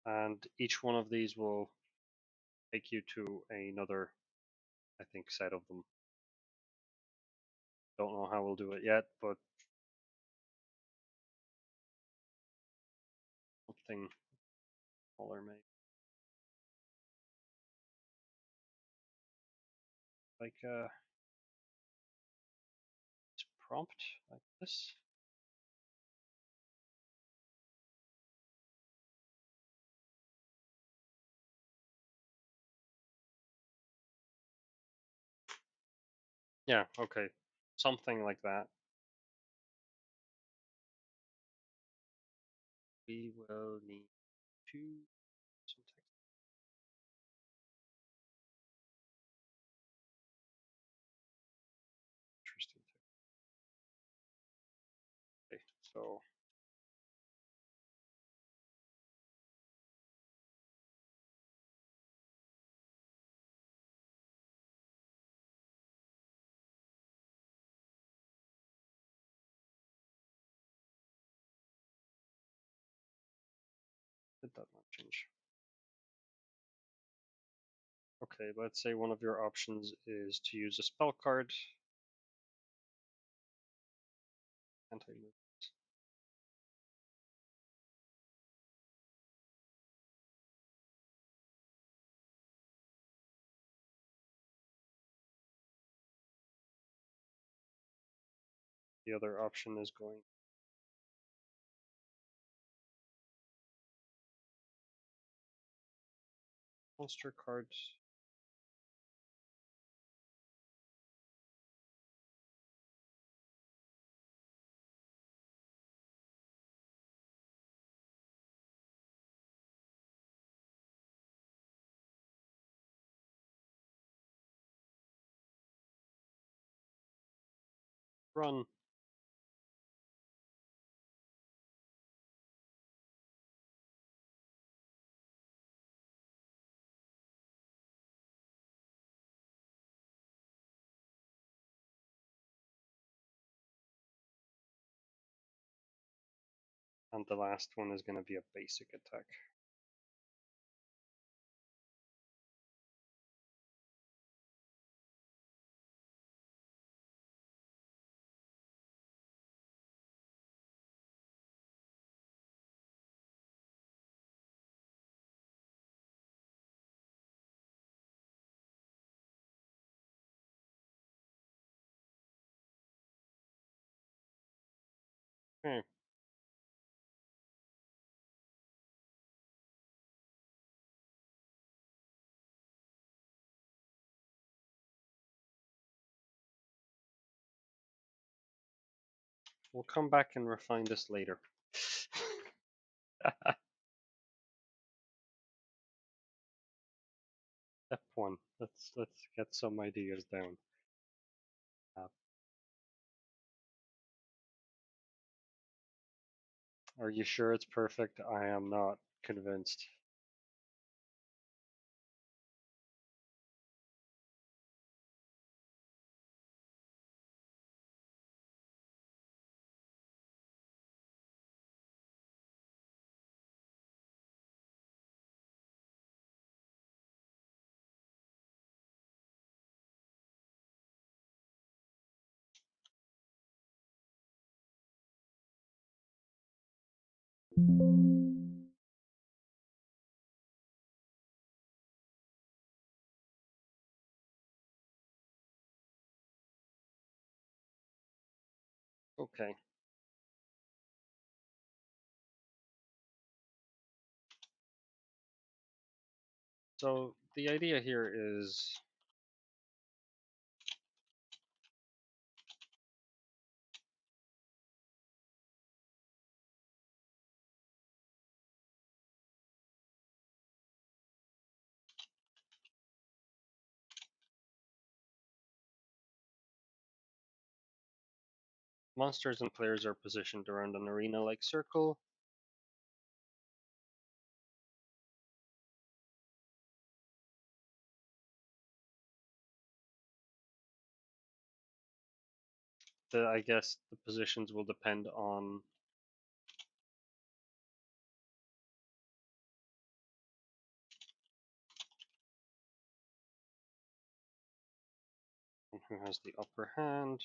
And each one of these will take you to another, I think, set of them. Don't know how we'll do it yet, but something smaller maybe. Like prompt like this. Yeah, okay. Something like that. We will need to some text. Interesting text. Okay, so did that not change? Okay, let's say one of your options is to use a spell card. Anti-move. The other option is going monster cards. Run. And the last one is going to be a basic attack. Okay. We'll come back and refine this later. Step one. Let's get some ideas down. Uh, are you sure it's perfect? I am not convinced. Okay. So the idea here is monsters and players are positioned around an arena-like circle. I guess the positions will depend on who has the upper hand.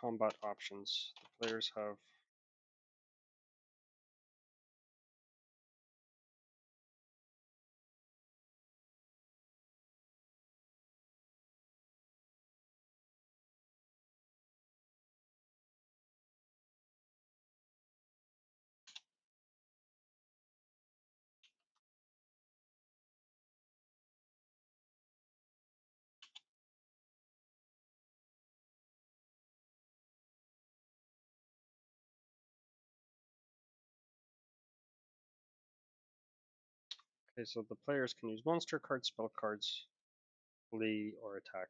Combat options. The players have okay, so the players can use monster cards, spell cards, flee, or attack.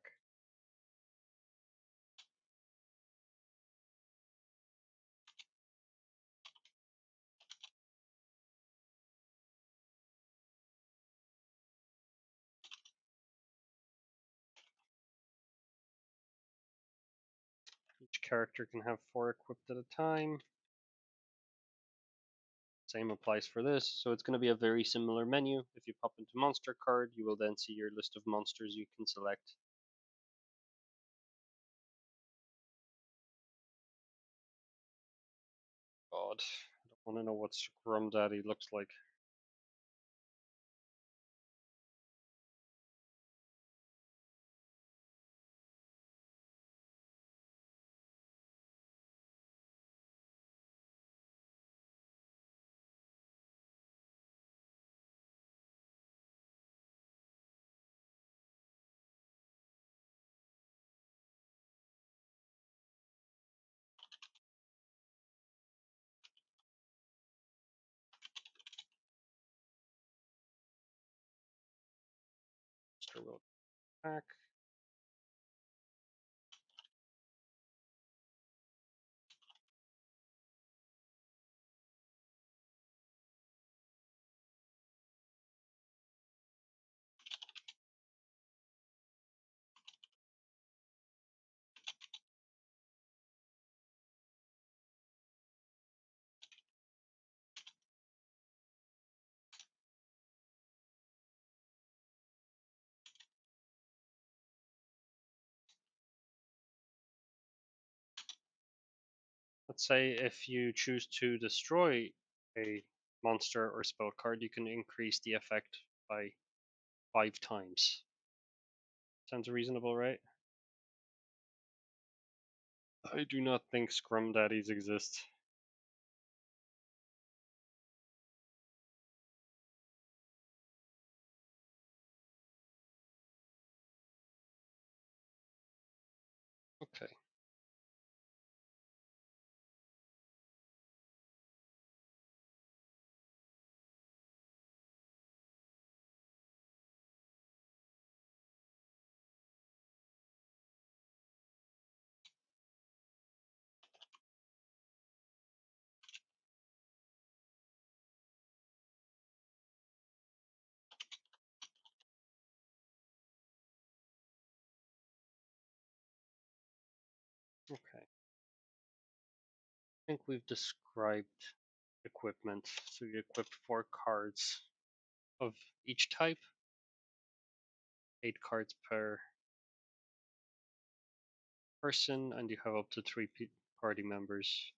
Each character can have 4 equipped at a time. Same applies for this, so it's going to be a very similar menu. If you pop into monster card, you will then see your list of monsters you can select. God, I don't want to know what Scrum Daddy looks like. monster will attack. Let's say if you choose to destroy a monster or spell card, you can increase the effect by 5 times. Sounds reasonable, right? I do not think Scrum Daddies exist. Okay. Okay. I think we've described equipment. So you equip 4 cards of each type, 8 cards per person, and you have up to 3 party members.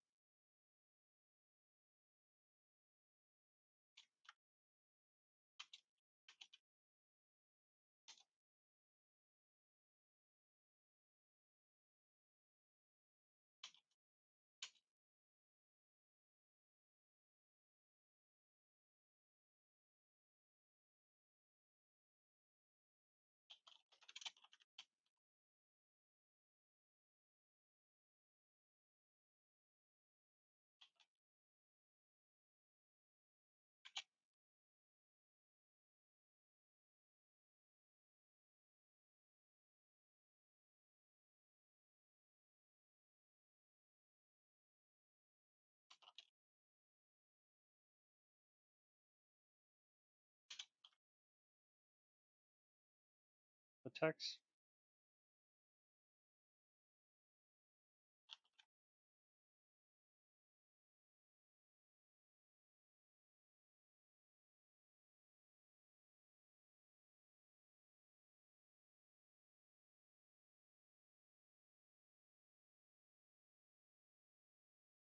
Attacks.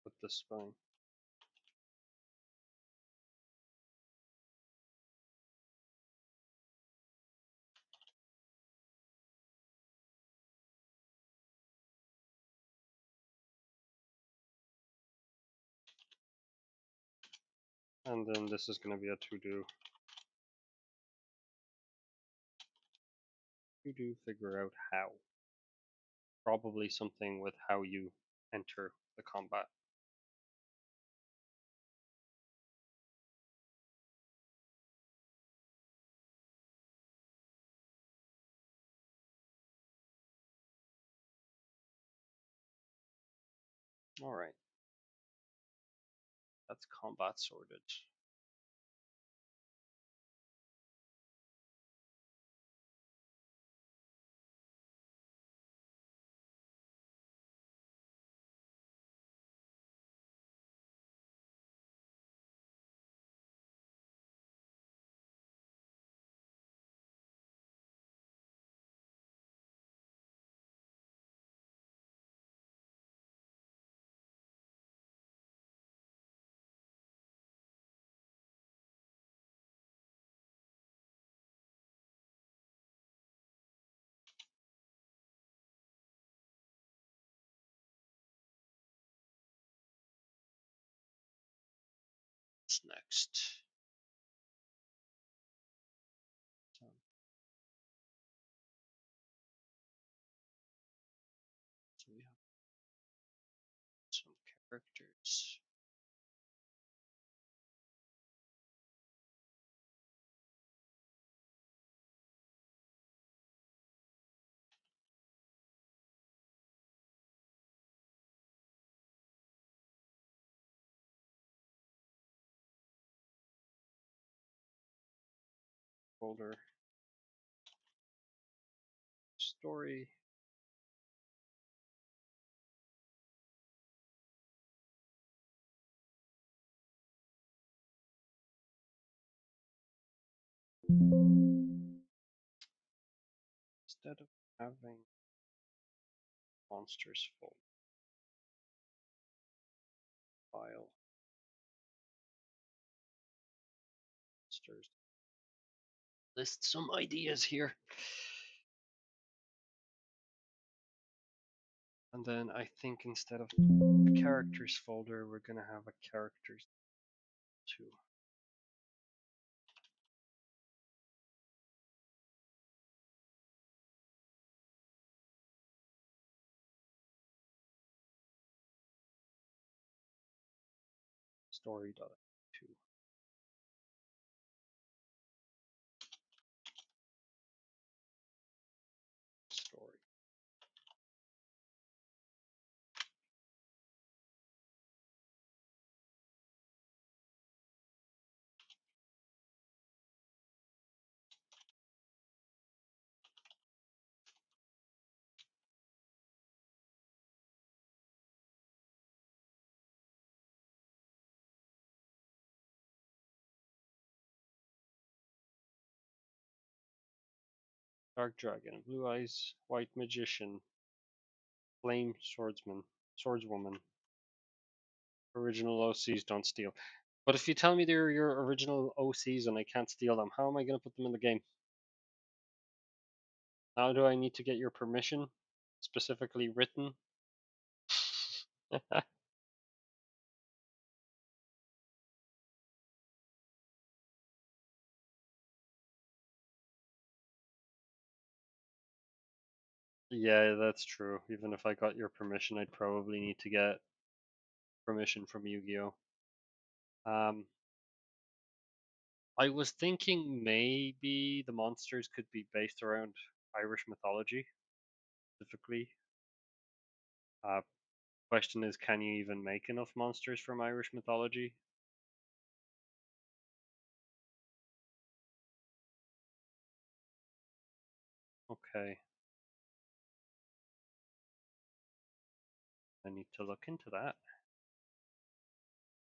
With the spine. And then this is going to be a to-do. To-do, figure out how. Probably something with how you enter the combat. Alright. That's combat sorted. What's next? So we have some characters. folder, story. Instead of having monsters folder file monsters. List some ideas here. And then I think instead of the characters folder, we're gonna have a characters too. Story.2. Story. Dark dragon, blue eyes, white magician, flame swordsman, swordswoman. Original OCs don't steal. But if you tell me they're your original OCs and I can't steal them, how am I going to put them in the game? How do I need to get your permission? Specifically written? Yeah, that's true. Even if I got your permission, I'd probably need to get permission from Yu-Gi-Oh! I was thinking maybe the monsters could be based around Irish mythology, specifically. Uh, Question is, can you even make enough monsters from Irish mythology? Okay, I need to look into that.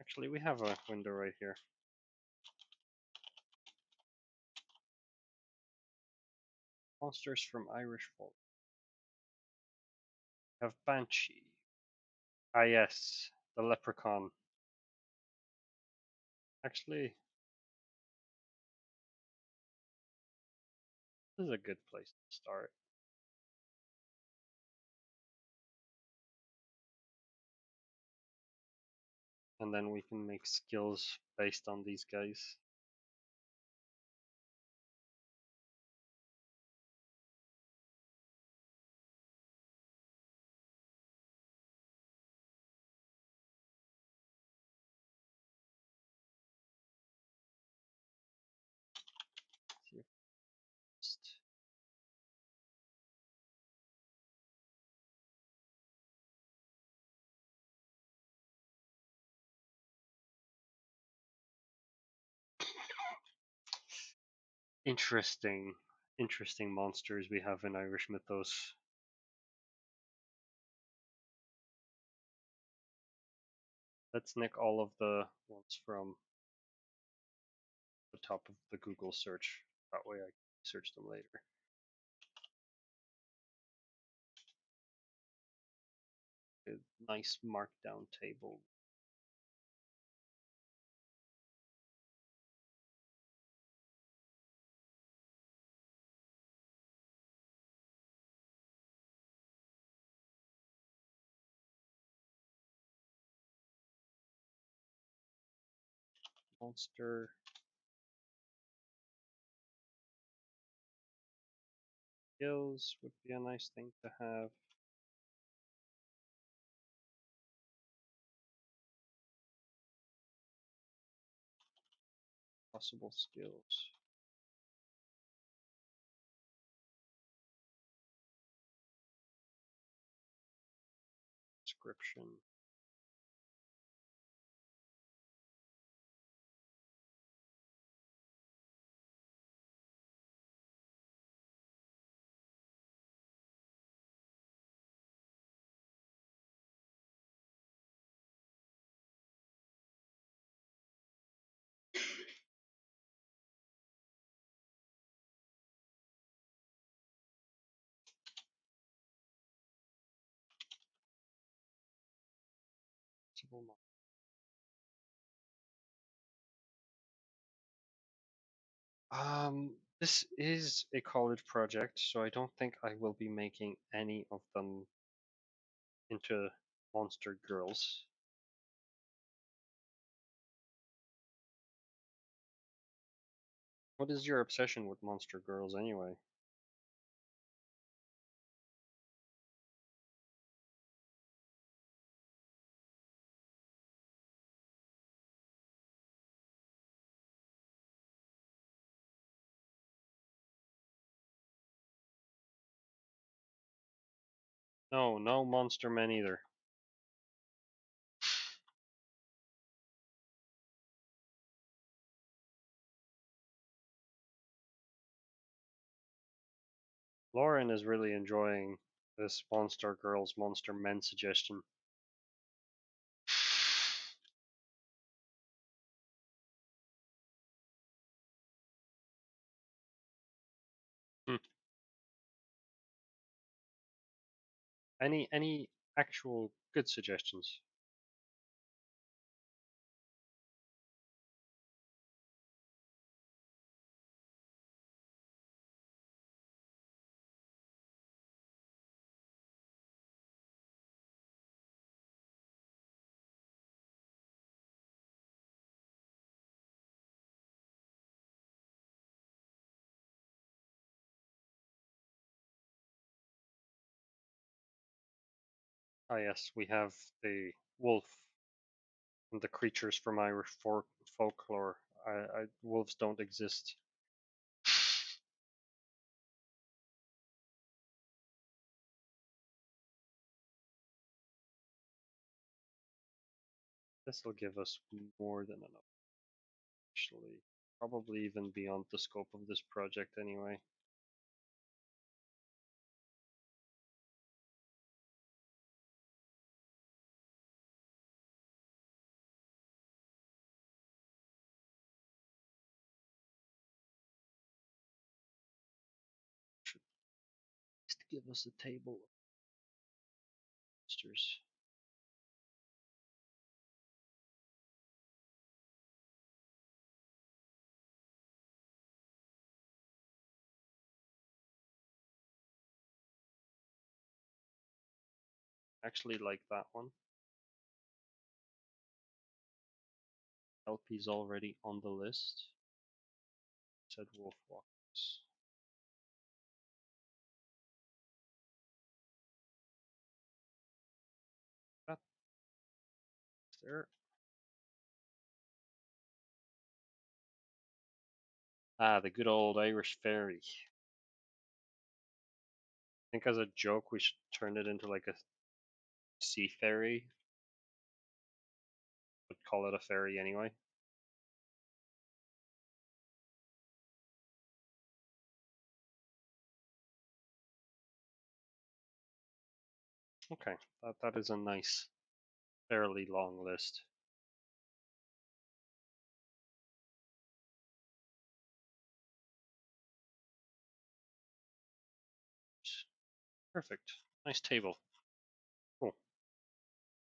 Actually, we have a window right here. Monsters from Irish folk. We have Banshee. Ah, yes, the leprechaun. Actually, this is a good place to start. And then we can make skills based on these guys. Interesting, interesting monsters we have in Irish mythos. Let's nick all of the ones from the top of the Google search. That way I can search them later. A nice markdown table. Monster skills would be a nice thing to have. Possible skills. Description. Possible. This is a college project, so I don't think I will be making any of them into monster girls. What is your obsession with monster girls anyway? No, no monster men either. Lauren is really enjoying this monster girls, monster men suggestion. Hmm. Any actual good suggestions? Ah, yes, we have the wolf and the creatures from Irish folklore. Wolves don't exist. This will give us more than enough, actually. Probably even beyond the scope of this project anyway. Should at least give us a table of monsters. Actually like that one. LP's already on the list. Said wolf walkers. That's there. Ah, the good old Irish fairy. I think as a joke we should turn it into like a sea fairy, but call it a fairy anyway. Okay, that is a nice, fairly long list. Perfect. Nice table. Cool.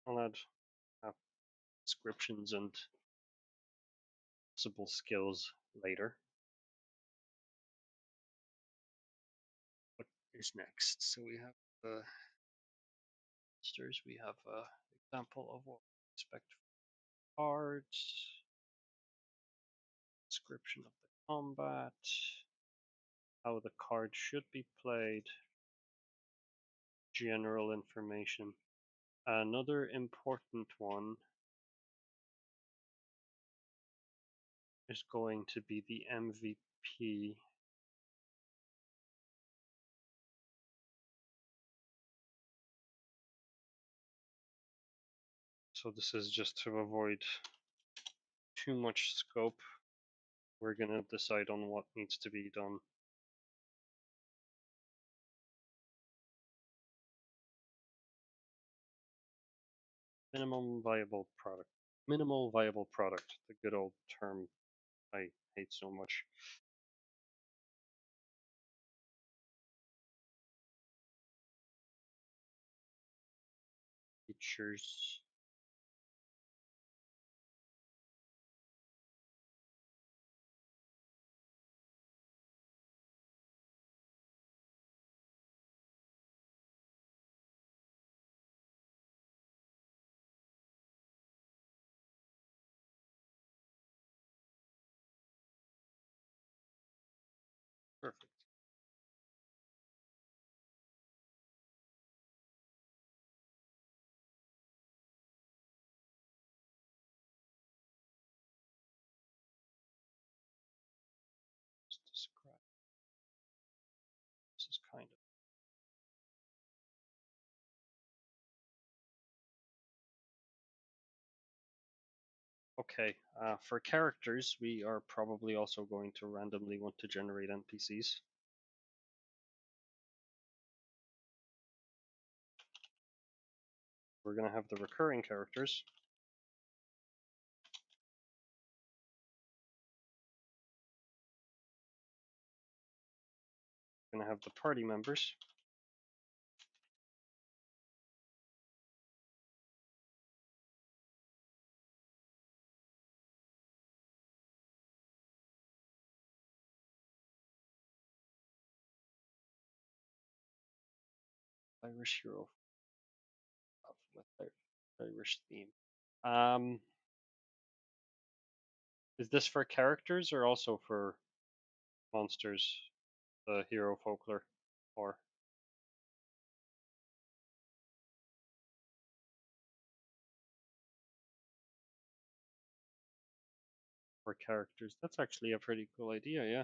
I'll add descriptions and possible skills later. What is next? So we have the monsters. We have a example of what we expect from cards. Description of the combat. How the card should be played. General information. Another important one is going to be the MVP. So this is just to avoid too much scope. We're going to decide on what needs to be done. Minimum viable product. Minimal viable product, the good old term I hate so much. Features. Perfect. Let's describe. This is kind of okay. For characters, we are probably also going to randomly want to generate NPCs. We're going to have the recurring characters. We're going to have the party members. Irish hero with Irish theme. Um, is this for characters or also for monsters? The hero folklore, or for characters? That's actually a pretty cool idea. Yeah.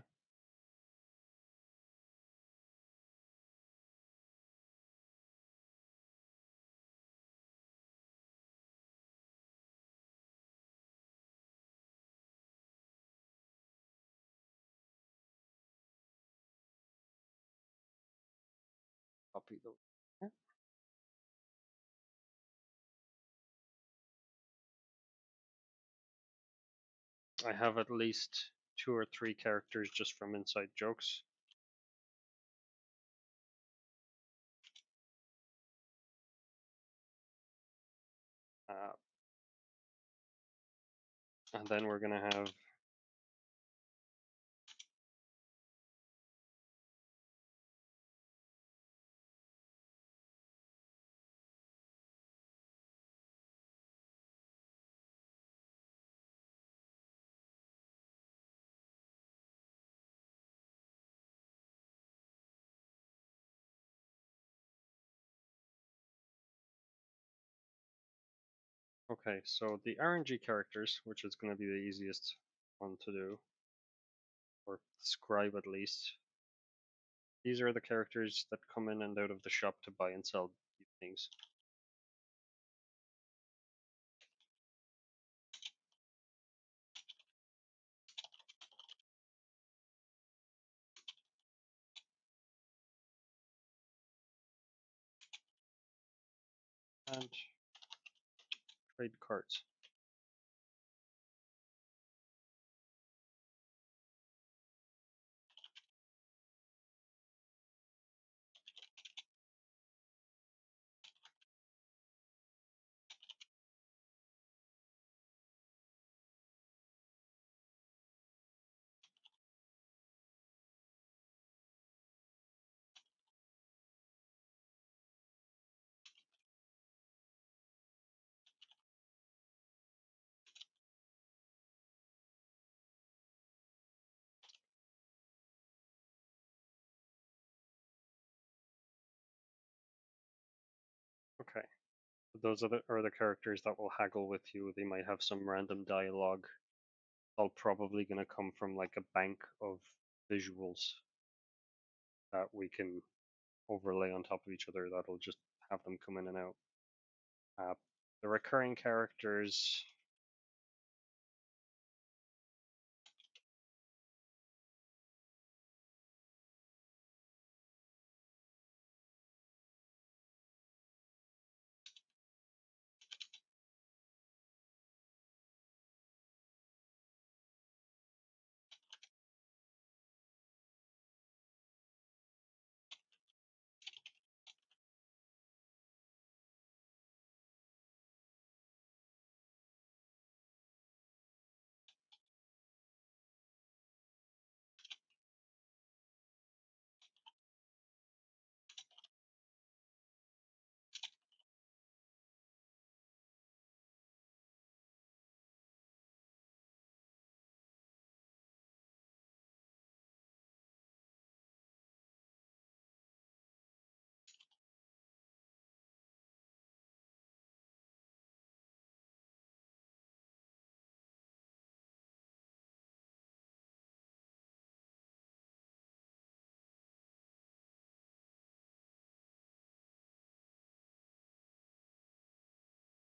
Copy those. Yeah. I have at least 2 or 3 characters just from inside jokes. Uh, and then we're gonna have okay. So the RNG characters, which is gonna be the easiest one to do, or describe at least. These are the characters that come in and out of the shop to buy and sell things. And trade cards. Okay. Those are the characters that will haggle with you. They might have some random dialogue. All probably going to come from like a bank of visuals that we can overlay on top of each other. That'll just have them come in and out. Uh, the recurring characters.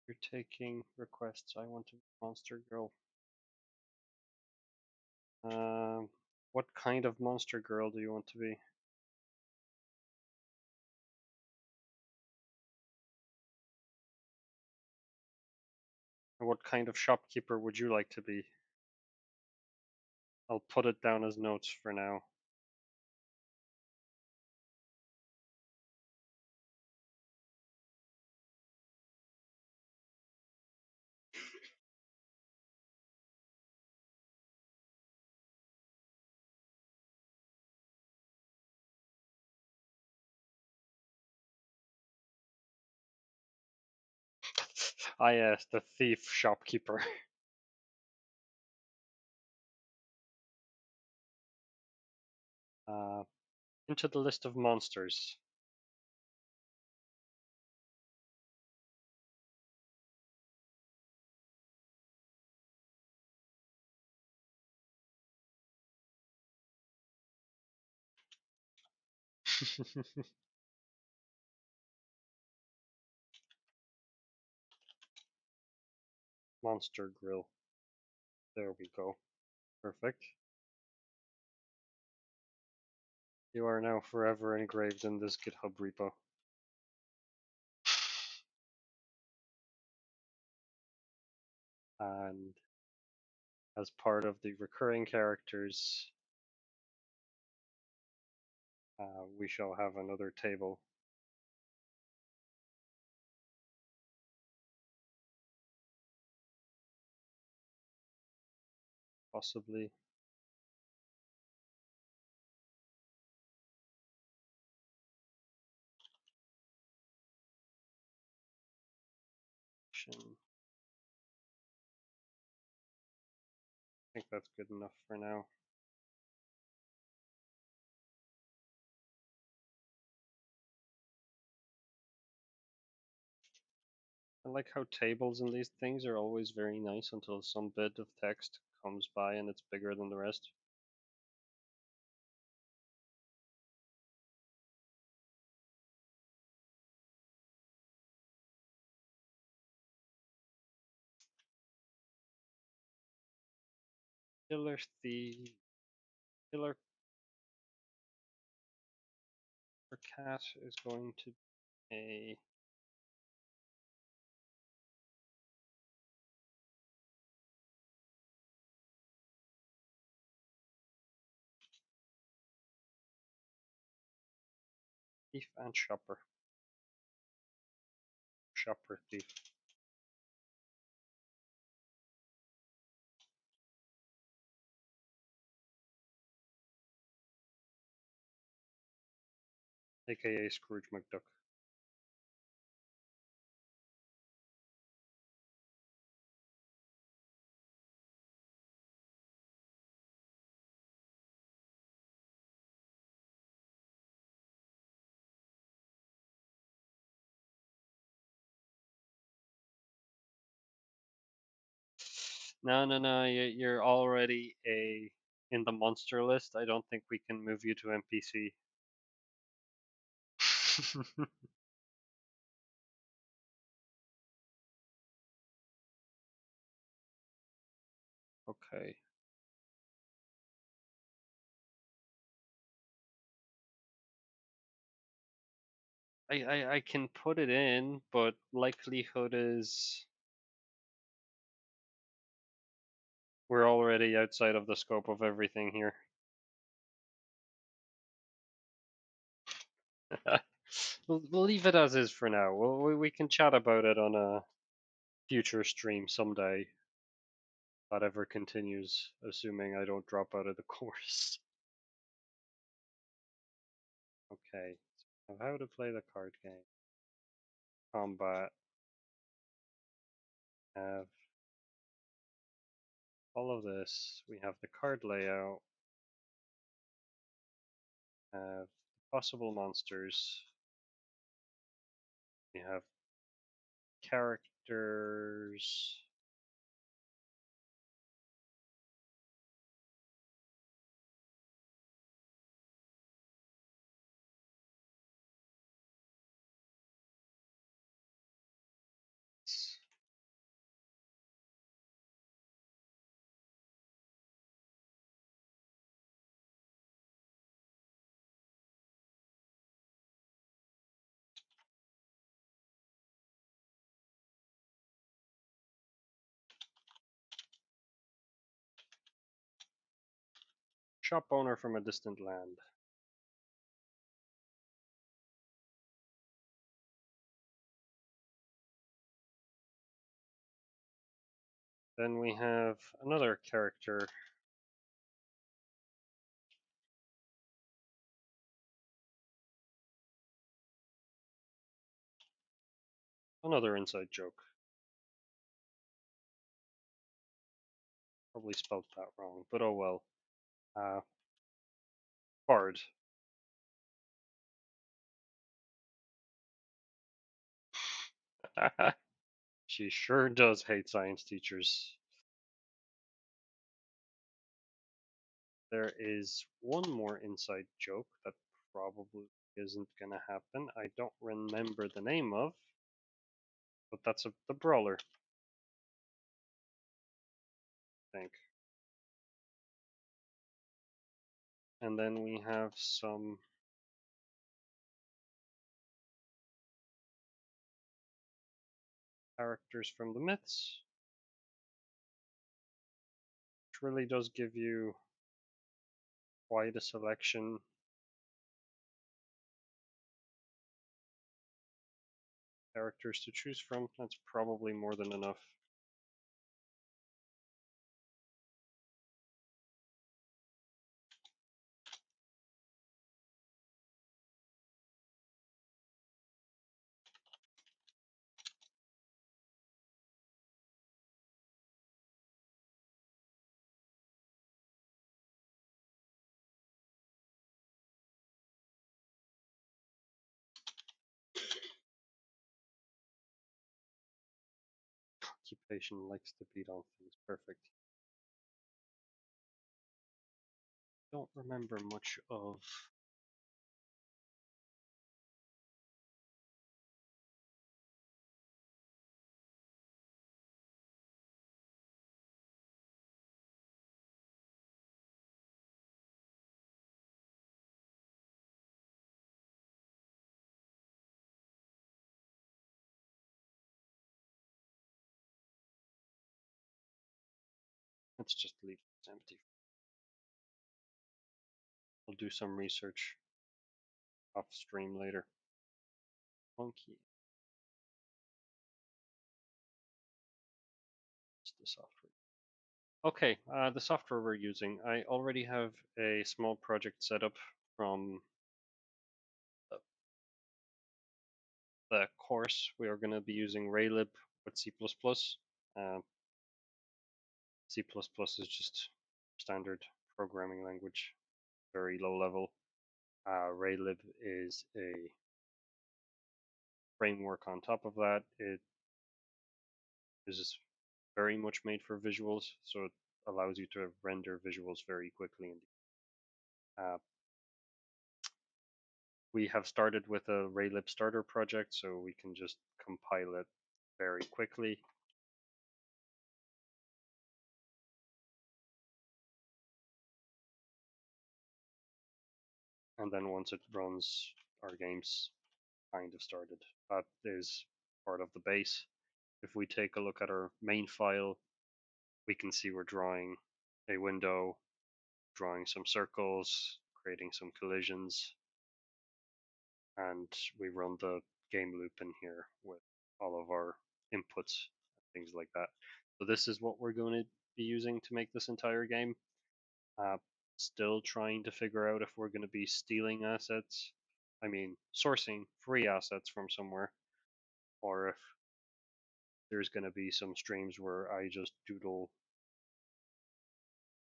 You're taking requests. I want to be Monster Girl. What kind of Monster Girl do you want to be? And what kind of shopkeeper would you like to be? I'll put it down as notes for now. Yes, the thief shopkeeper. Into the list of monsters. Monster Grill. There we go. Perfect. You are now forever engraved in this GitHub repo. And as part of the recurring characters, we shall have another table. Possibly. I think that's good enough for now. I like how tables in these things are always very nice until some bit of text comes by and it's bigger than the rest. Killer thief. Killer cat is going to be a thief and shopper. Shopper thief. AKA Scrooge McDuck. No. You're already in the monster list. I don't think we can move you to NPC. Okay. I can put it in, but likelihood is we're already outside of the scope of everything here. We'll leave it as is for now. We can chat about it on a future stream someday. That ever continues, assuming I don't drop out of the course. Okay. So how to play the card game. Combat. Have all of this. We have the card layout. Have possible monsters. We have characters. Shop owner from a distant land. Then we have another character. Another inside joke. Probably spelled that wrong, but oh well. Bard. She sure does hate science teachers. There is one more inside joke that probably isn't gonna happen. I don't remember the name of, but that's the brawler, I think. And then we have some characters from the myths, which really does give you quite a selection. Characters to choose from. That's probably more than enough. Occupation likes to beat on things. Perfect. Don't remember much of. Let's just leave it empty. We'll do some research off stream later. Monkey. It's the software. Okay, the software we're using. I already have a small project set up from the course. We are going to be using Raylib with C++. C++ is just standard programming language, very low level. Raylib is a framework on top of that. It is very much made for visuals, so it allows you to render visuals very quickly. Uh, we have started with a Raylib starter project, so we can just compile it very quickly. And then once it runs, our game's kind of started. That is part of the base. If we take a look at our main file, we can see we're drawing a window, drawing some circles, creating some collisions, and we run the game loop in here with all of our inputs and things like that. So this is what we're going to be using to make this entire game. Still trying to figure out if we're going to be stealing assets, sourcing free assets from somewhere, or if there's going to be some streams where I just doodle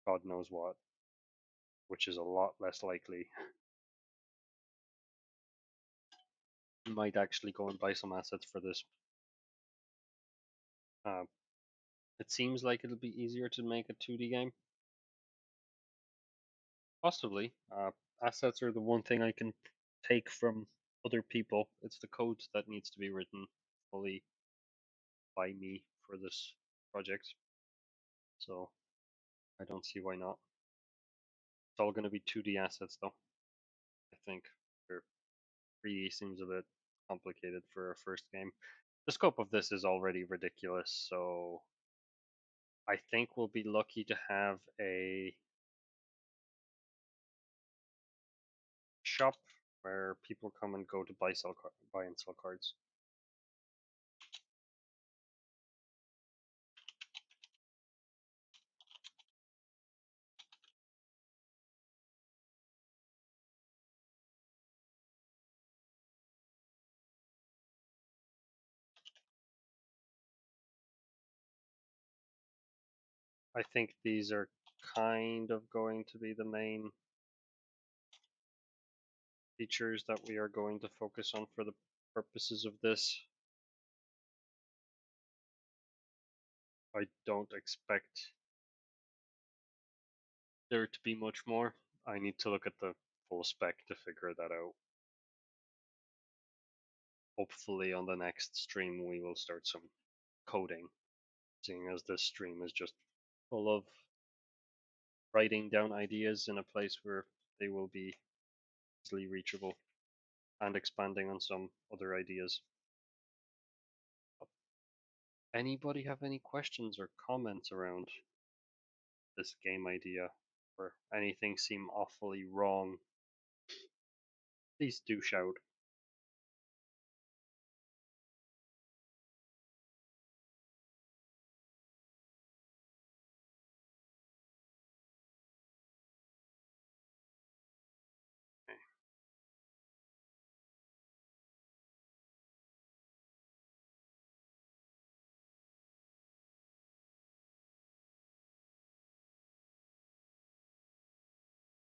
God knows what, which is a lot less likely. Might actually go and buy some assets for this. Uh, it seems like it'll be easier to make a 2D game. Possibly. Assets are the one thing I can take from other people. It's the code that needs to be written fully by me for this project. So I don't see why not. It's all going to be 2D assets though. I think 3D seems a bit complicated for a first game. The scope of this is already ridiculous, so I think we'll be lucky to have a shop where people come and go to buy and sell cards. I think these are kind of going to be the main features that we are going to focus on for the purposes of this. I don't expect there to be much more. I need to look at the full spec to figure that out. Hopefully on the next stream we will start some coding, seeing as this stream is just full of writing down ideas in a place where they will be easily reachable and expanding on some other ideas. Anybody have any questions or comments around this game idea or anything seem awfully wrong? Please do shout.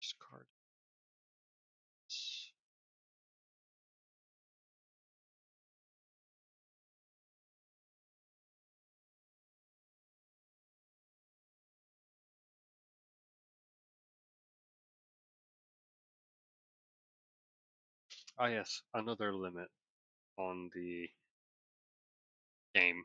Discard. Ah yes, another limit on the game.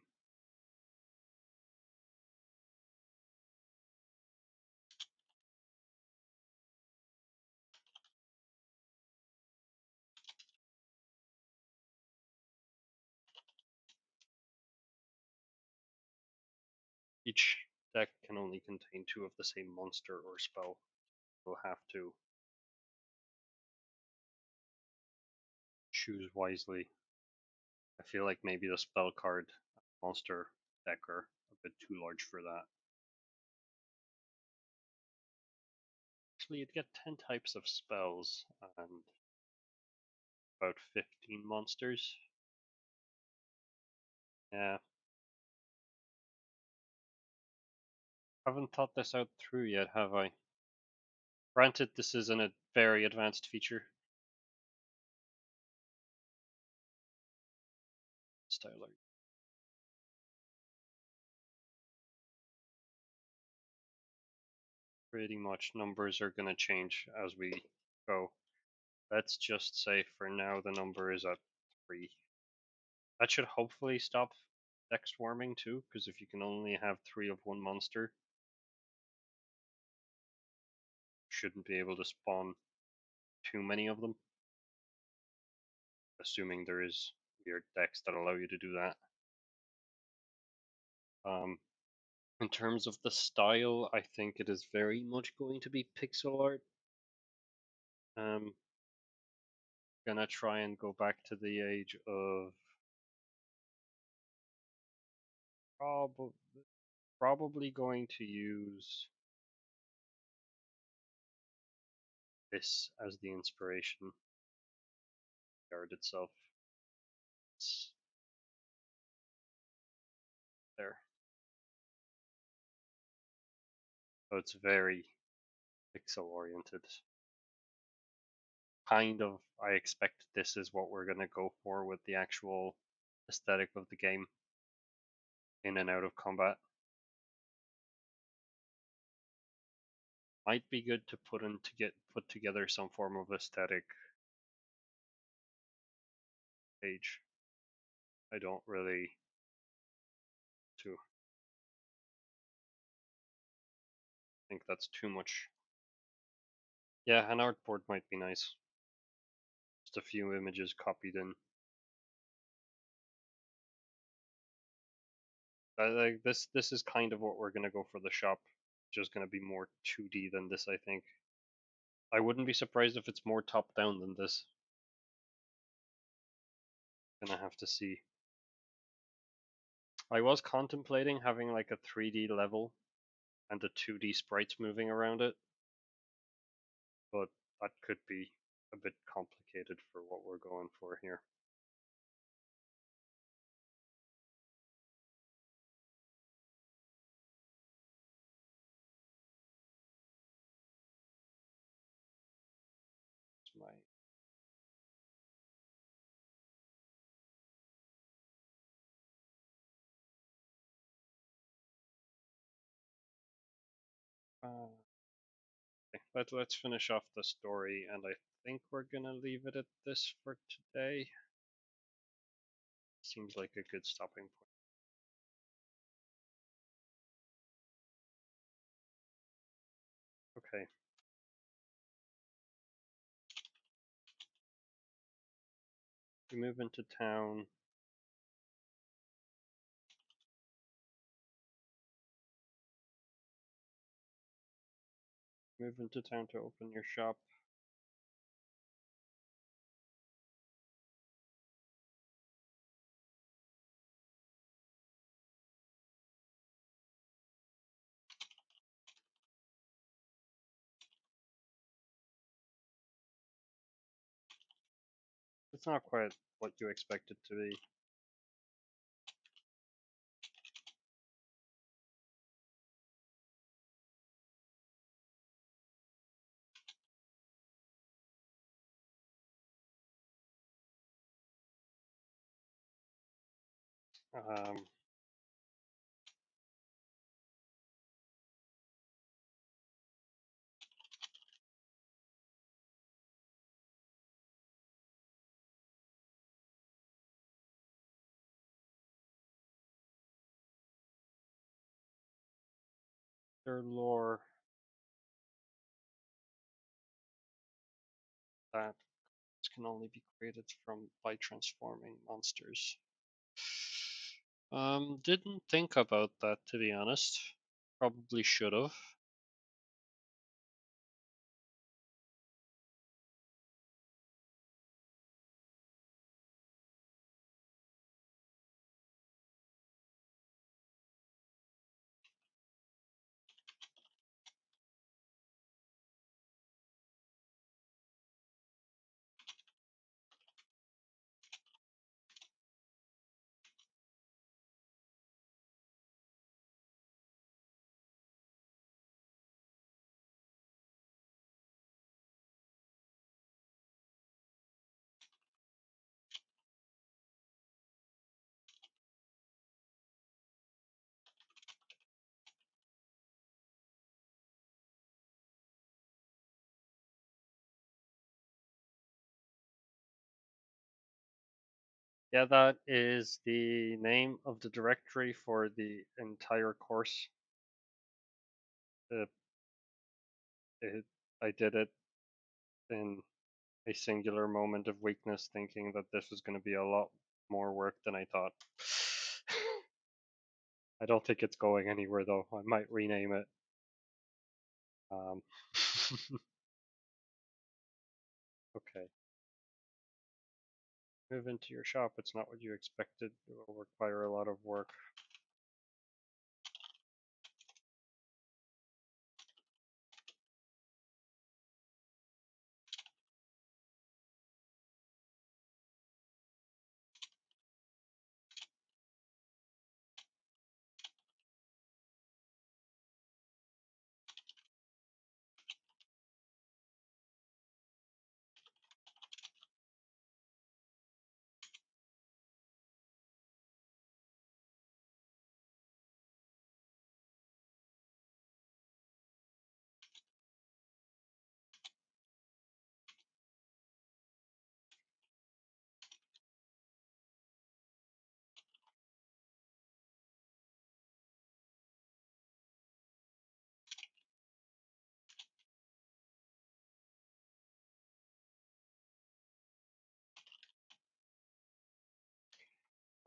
Each deck can only contain 2 of the same monster or spell. You'll have to choose wisely. I feel like maybe the spell card monster deck are a bit too large for that. Actually, you'd get 10 types of spells and about 15 monsters. Yeah. Haven't thought this out through yet, have I? Granted, this isn't a very advanced feature. Style art. Pretty much numbers are going to change as we go. Let's just say for now the number is at 3. That should hopefully stop deck swarming too, because if you can only have 3 of one monster, you shouldn't be able to spawn too many of them. Assuming there is weird decks that allow you to do that. In terms of the style, I think it is very much going to be pixel art. Gonna try and go back to the age of probably going to use this as the inspiration. Card itself. It's there. So it's very pixel oriented. Kind of, I expect this is what we're gonna go for with the actual aesthetic of the game in and out of combat. Might be good to put together some form of aesthetic page. I don't really to think that's too much. Yeah, an artboard might be nice. Just a few images copied in. Like this is kind of what we're gonna go for the shop. Just gonna be more 2D than this, I think. I wouldn't be surprised if it's more top down than this. Gonna have to see. I was contemplating having like a 3D level and the 2D sprites moving around it, but that could be a bit complicated for what we're going for here. It's my okay, let's finish off the story, and I think we're gonna leave it at this for today. Seems like a good stopping point. Okay. We move into town. Move into town to open your shop. It's not quite what you expect it to be. Um, their lore that can only be created from by transforming monsters. Didn't think about that, to be honest. Probably should have. Yeah, that is the name of the directory for the entire course. Uh, I did it in a singular moment of weakness, thinking that this was going to be a lot more work than I thought. I don't think it's going anywhere though. I might rename it. Um, okay. Move into your shop. It's not what you expected. It will require a lot of work.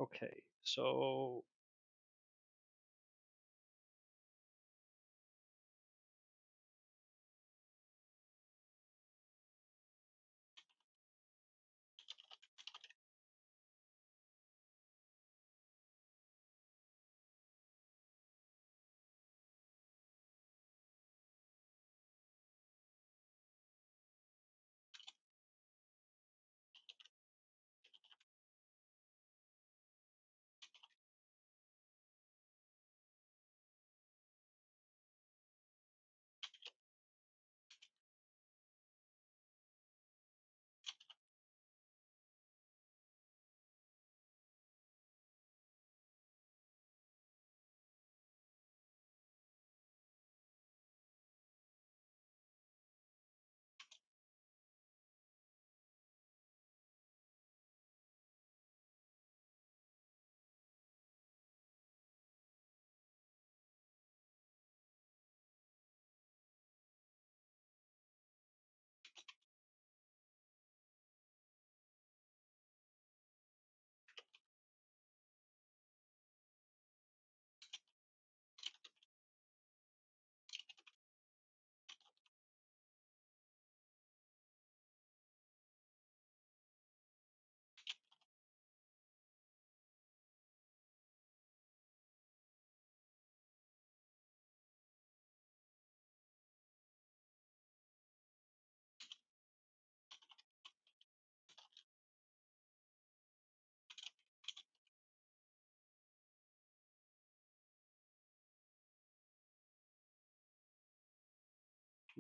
Okay, so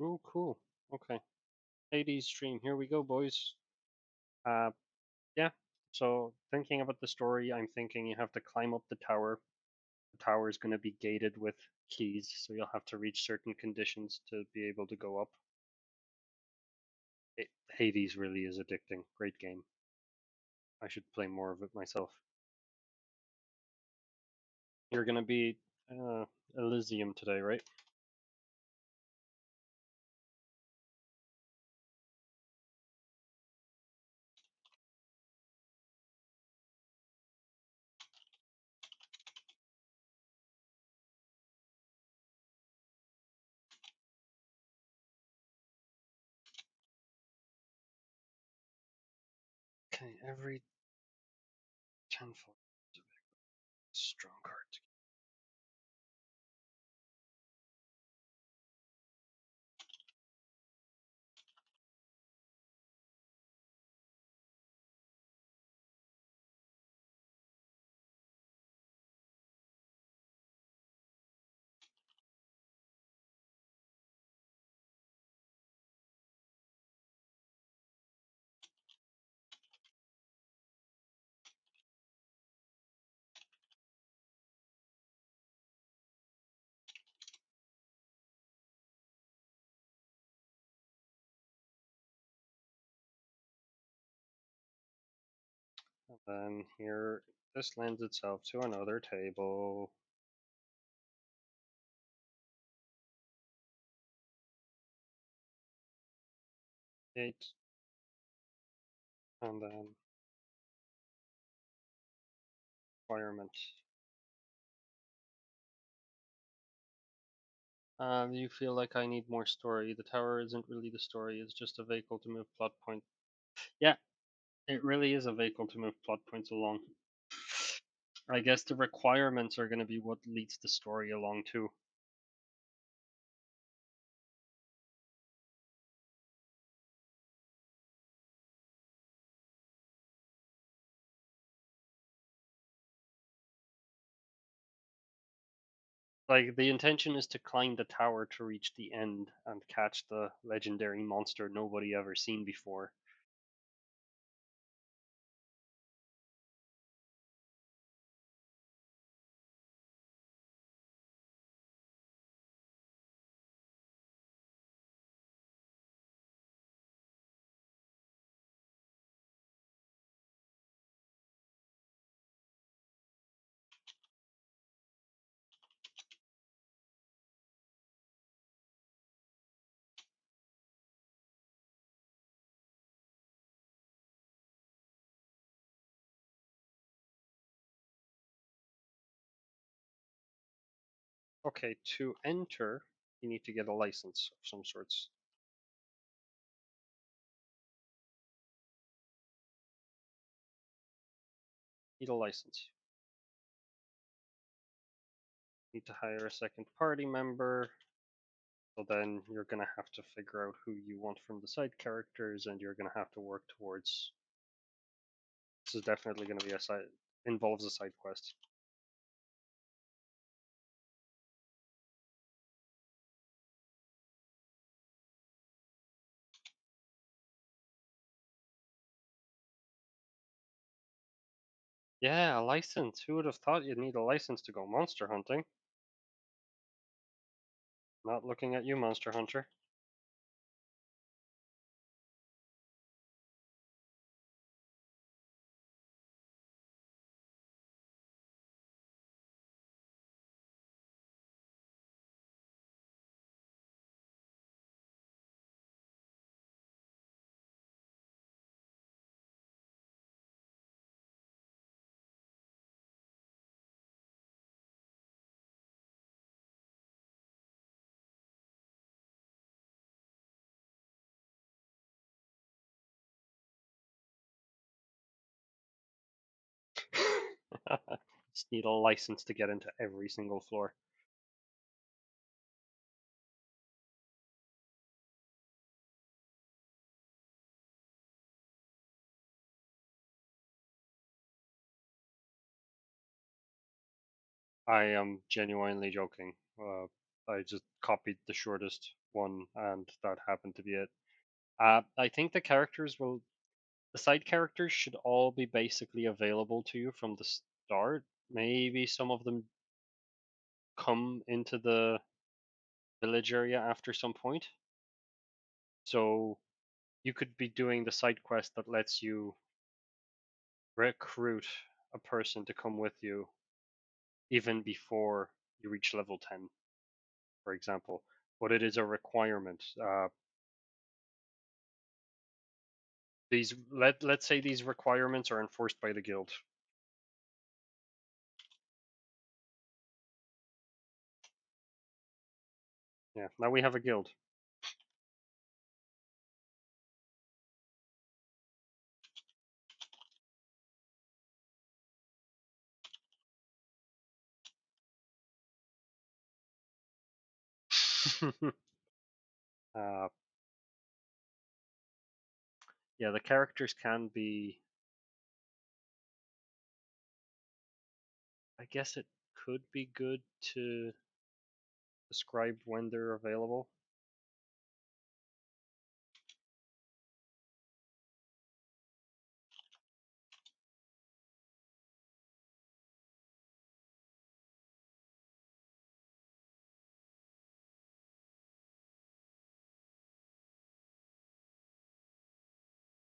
Oh, cool. Okay. Hades stream. Here we go, boys. Uh, yeah. So thinking about the story, I'm thinking you have to climb up the tower. The tower is going to be gated with keys, so you'll have to reach certain conditions to be able to go up. Hades really is addicting. Great game. I should play more of it myself. You're going to be Elysium today, right? Okay, every 10-fold is a strong card. And then here, this lends itself to another table. Eight. And then requirement. You feel like I need more story. The tower isn't really the story, it's just a vehicle to move plot point. Yeah, it really is a vehicle to move plot points along. I guess the requirements are going to be what leads the story along too. Like the intention is to climb the tower to reach the end and catch the legendary monster nobody ever seen before. Okay, to enter, you need to get a license of some sorts. Need a license. Need to hire a second party member. So then you're gonna have to figure out who you want from the side characters, and you're gonna have to work towards. This is definitely gonna be a side involves a side quest. Yeah, a license. Who would have thought you'd need a license to go monster hunting? Not looking at you, Monster Hunter. Just need a license to get into every single floor. I am genuinely joking. I just copied the shortest one, and that happened to be it. I think the side characters should all be basically available to you from the start. Maybe some of them come into the village area after some point. So you could be doing the side quest that lets you recruit a person to come with you even before you reach level 10, for example. But it is a requirement. Let's say these requirements are enforced by the guild. Yeah, now we have a guild. uh, yeah, the characters can be. I guess it could be good to describe when they're available.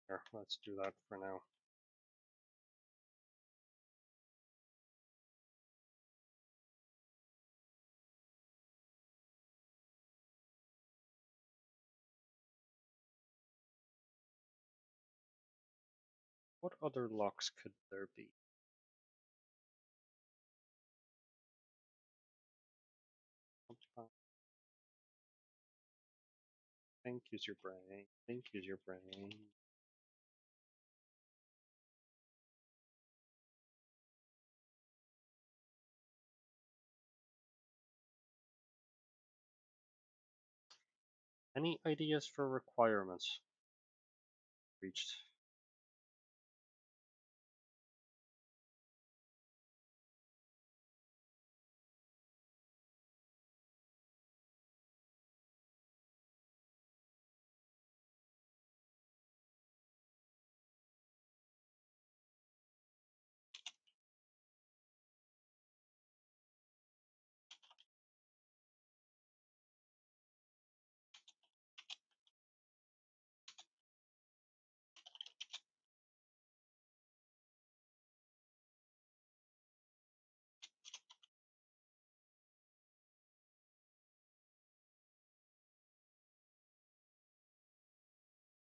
Here, let's do that for now. What other locks could there be? Think, use your brain. Think, use your brain. Any ideas for requirements? Reached.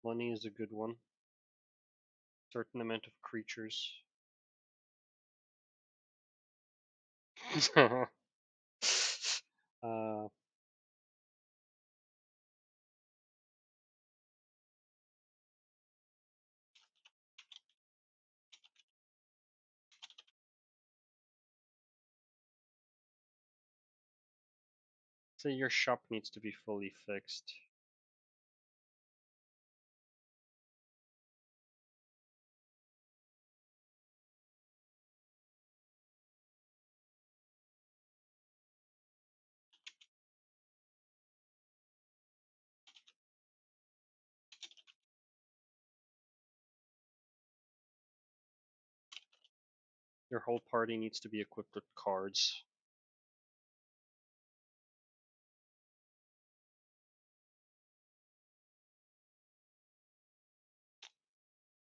Money is a good one. Certain amount of creatures. uh, say your shop needs to be fully fixed. Your whole party needs to be equipped with cards.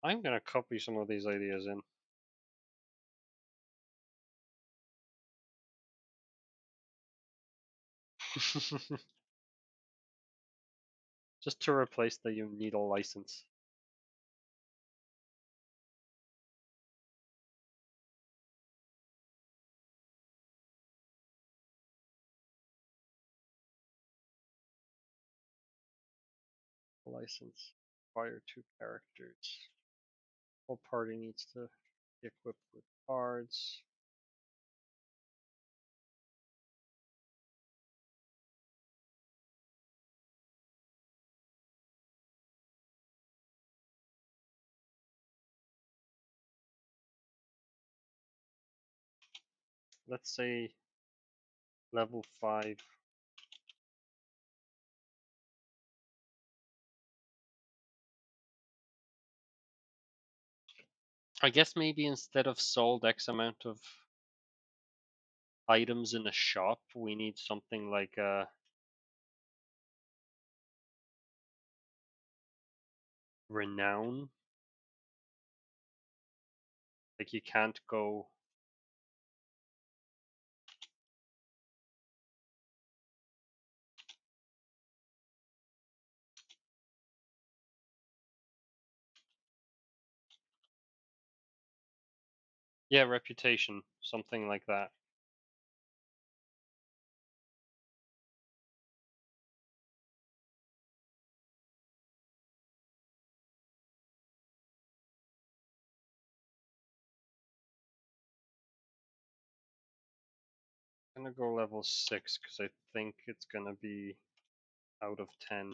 I'm gonna copy some of these ideas in. Just to replace the you need a license. License. Require 2 characters. Whole party needs to be equipped with cards. Let's say level 5 I guess maybe instead of sold X amount of items in a shop, we need something like renown. Like you can't go. Yeah, reputation, something like that. I'm gonna go level 6 because I think it's gonna be out of 10.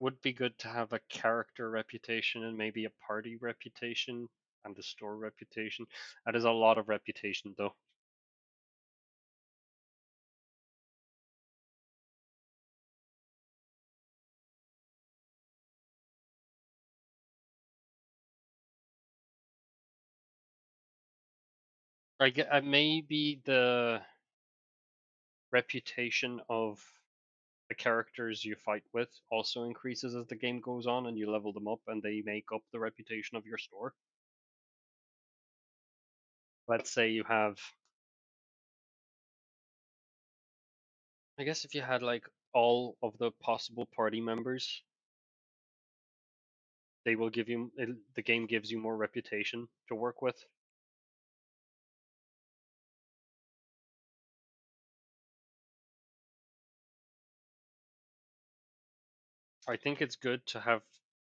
Would be good to have a character reputation and maybe a party reputation and a store reputation. That is a lot of reputation though. I get maybe the reputation of the characters you fight with also increases as the game goes on and you level them up and they make up the reputation of your store. Let's say you have, I guess if you had like all of the possible party members, they will give you, the game gives you more reputation to work with. I think it's good to have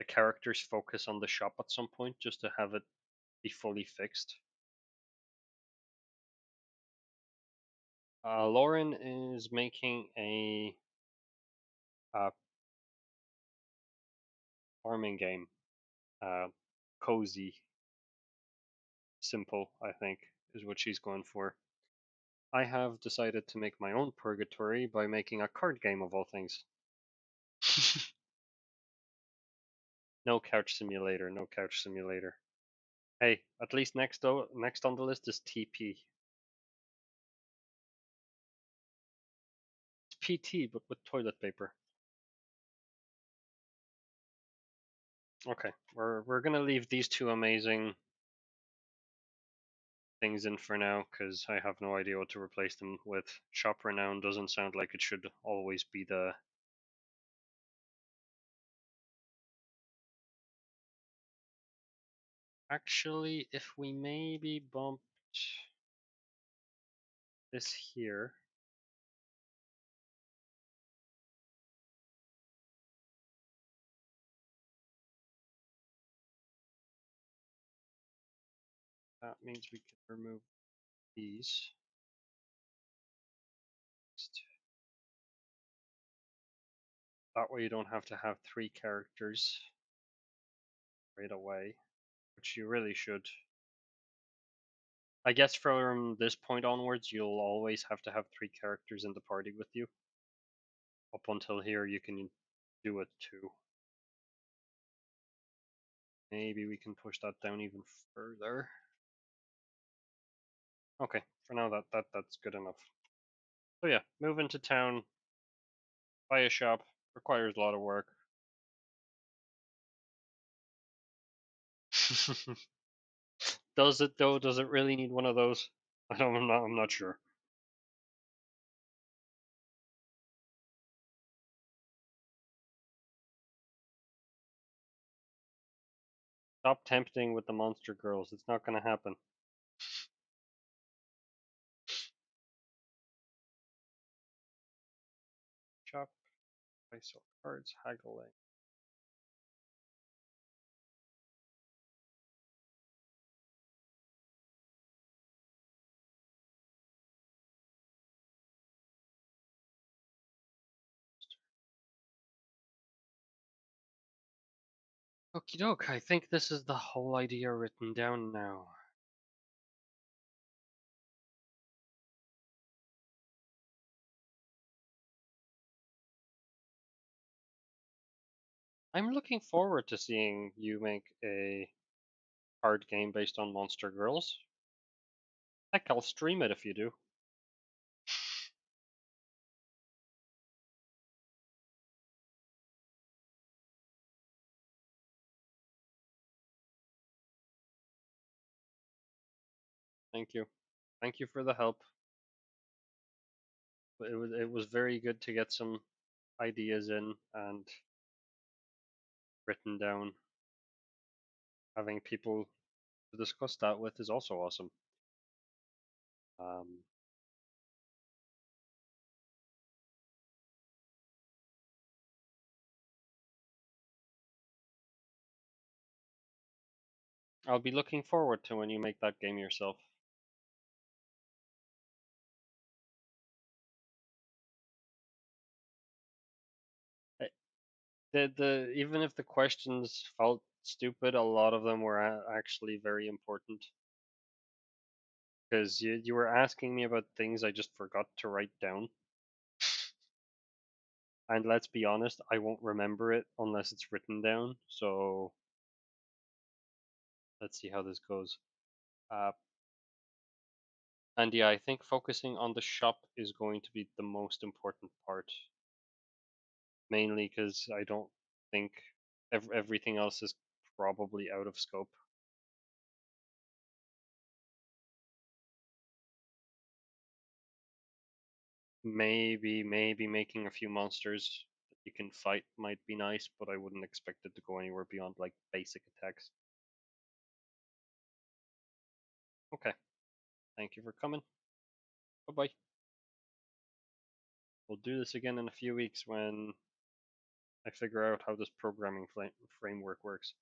the characters focus on the shop at some point just to have it be fully fixed. Lauren is making a farming game. Cozy, simple, I think, is what she's going for. I have decided to make my own purgatory by making a card game of all things. No couch simulator, no couch simulator. Hey, at least next on the list is TP. It's PT, but with toilet paper. Okay, we're gonna leave these two amazing things in for now because I have no idea what to replace them with. Shop renown doesn't sound like it should always be the. Actually, if we maybe bumped this here. That means we can remove these. That way you don't have to have 3 characters right away, which you really should. I guess from this point onwards, you'll always have to have 3 characters in the party with you. Up until here, you can do it too. Maybe we can push that down even further. Okay, for now that's good enough. So yeah, move into town, buy a shop, requires a lot of work. Does it though? Does it really need one of those? I'm not sure. Stop tempting with the monster girls. It's not gonna happen. Shop, I sell cards, haggling. Okie doke, I think this is the whole idea written down now. I'm looking forward to seeing you make a card game based on Monster Girls. Heck, I'll stream it if you do. Thank you. Thank you for the help. It was very good to get some ideas in and written down. Having people to discuss that with is also awesome. Um, I'll be looking forward to when you make that game yourself. Eh, the even if the questions felt stupid, a lot of them were actually very important because you were asking me about things I just forgot to write down. And let's be honest, I won't remember it unless it's written down. So let's see how this goes. Uh, and yeah, I think focusing on the shop is going to be the most important part, mainly because I don't think everything else is probably out of scope. Maybe making a few monsters that you can fight might be nice, but I wouldn't expect it to go anywhere beyond like basic attacks. Okay, thank you for coming. Bye bye. We'll do this again in a few weeks when I figure out how this programming framework works.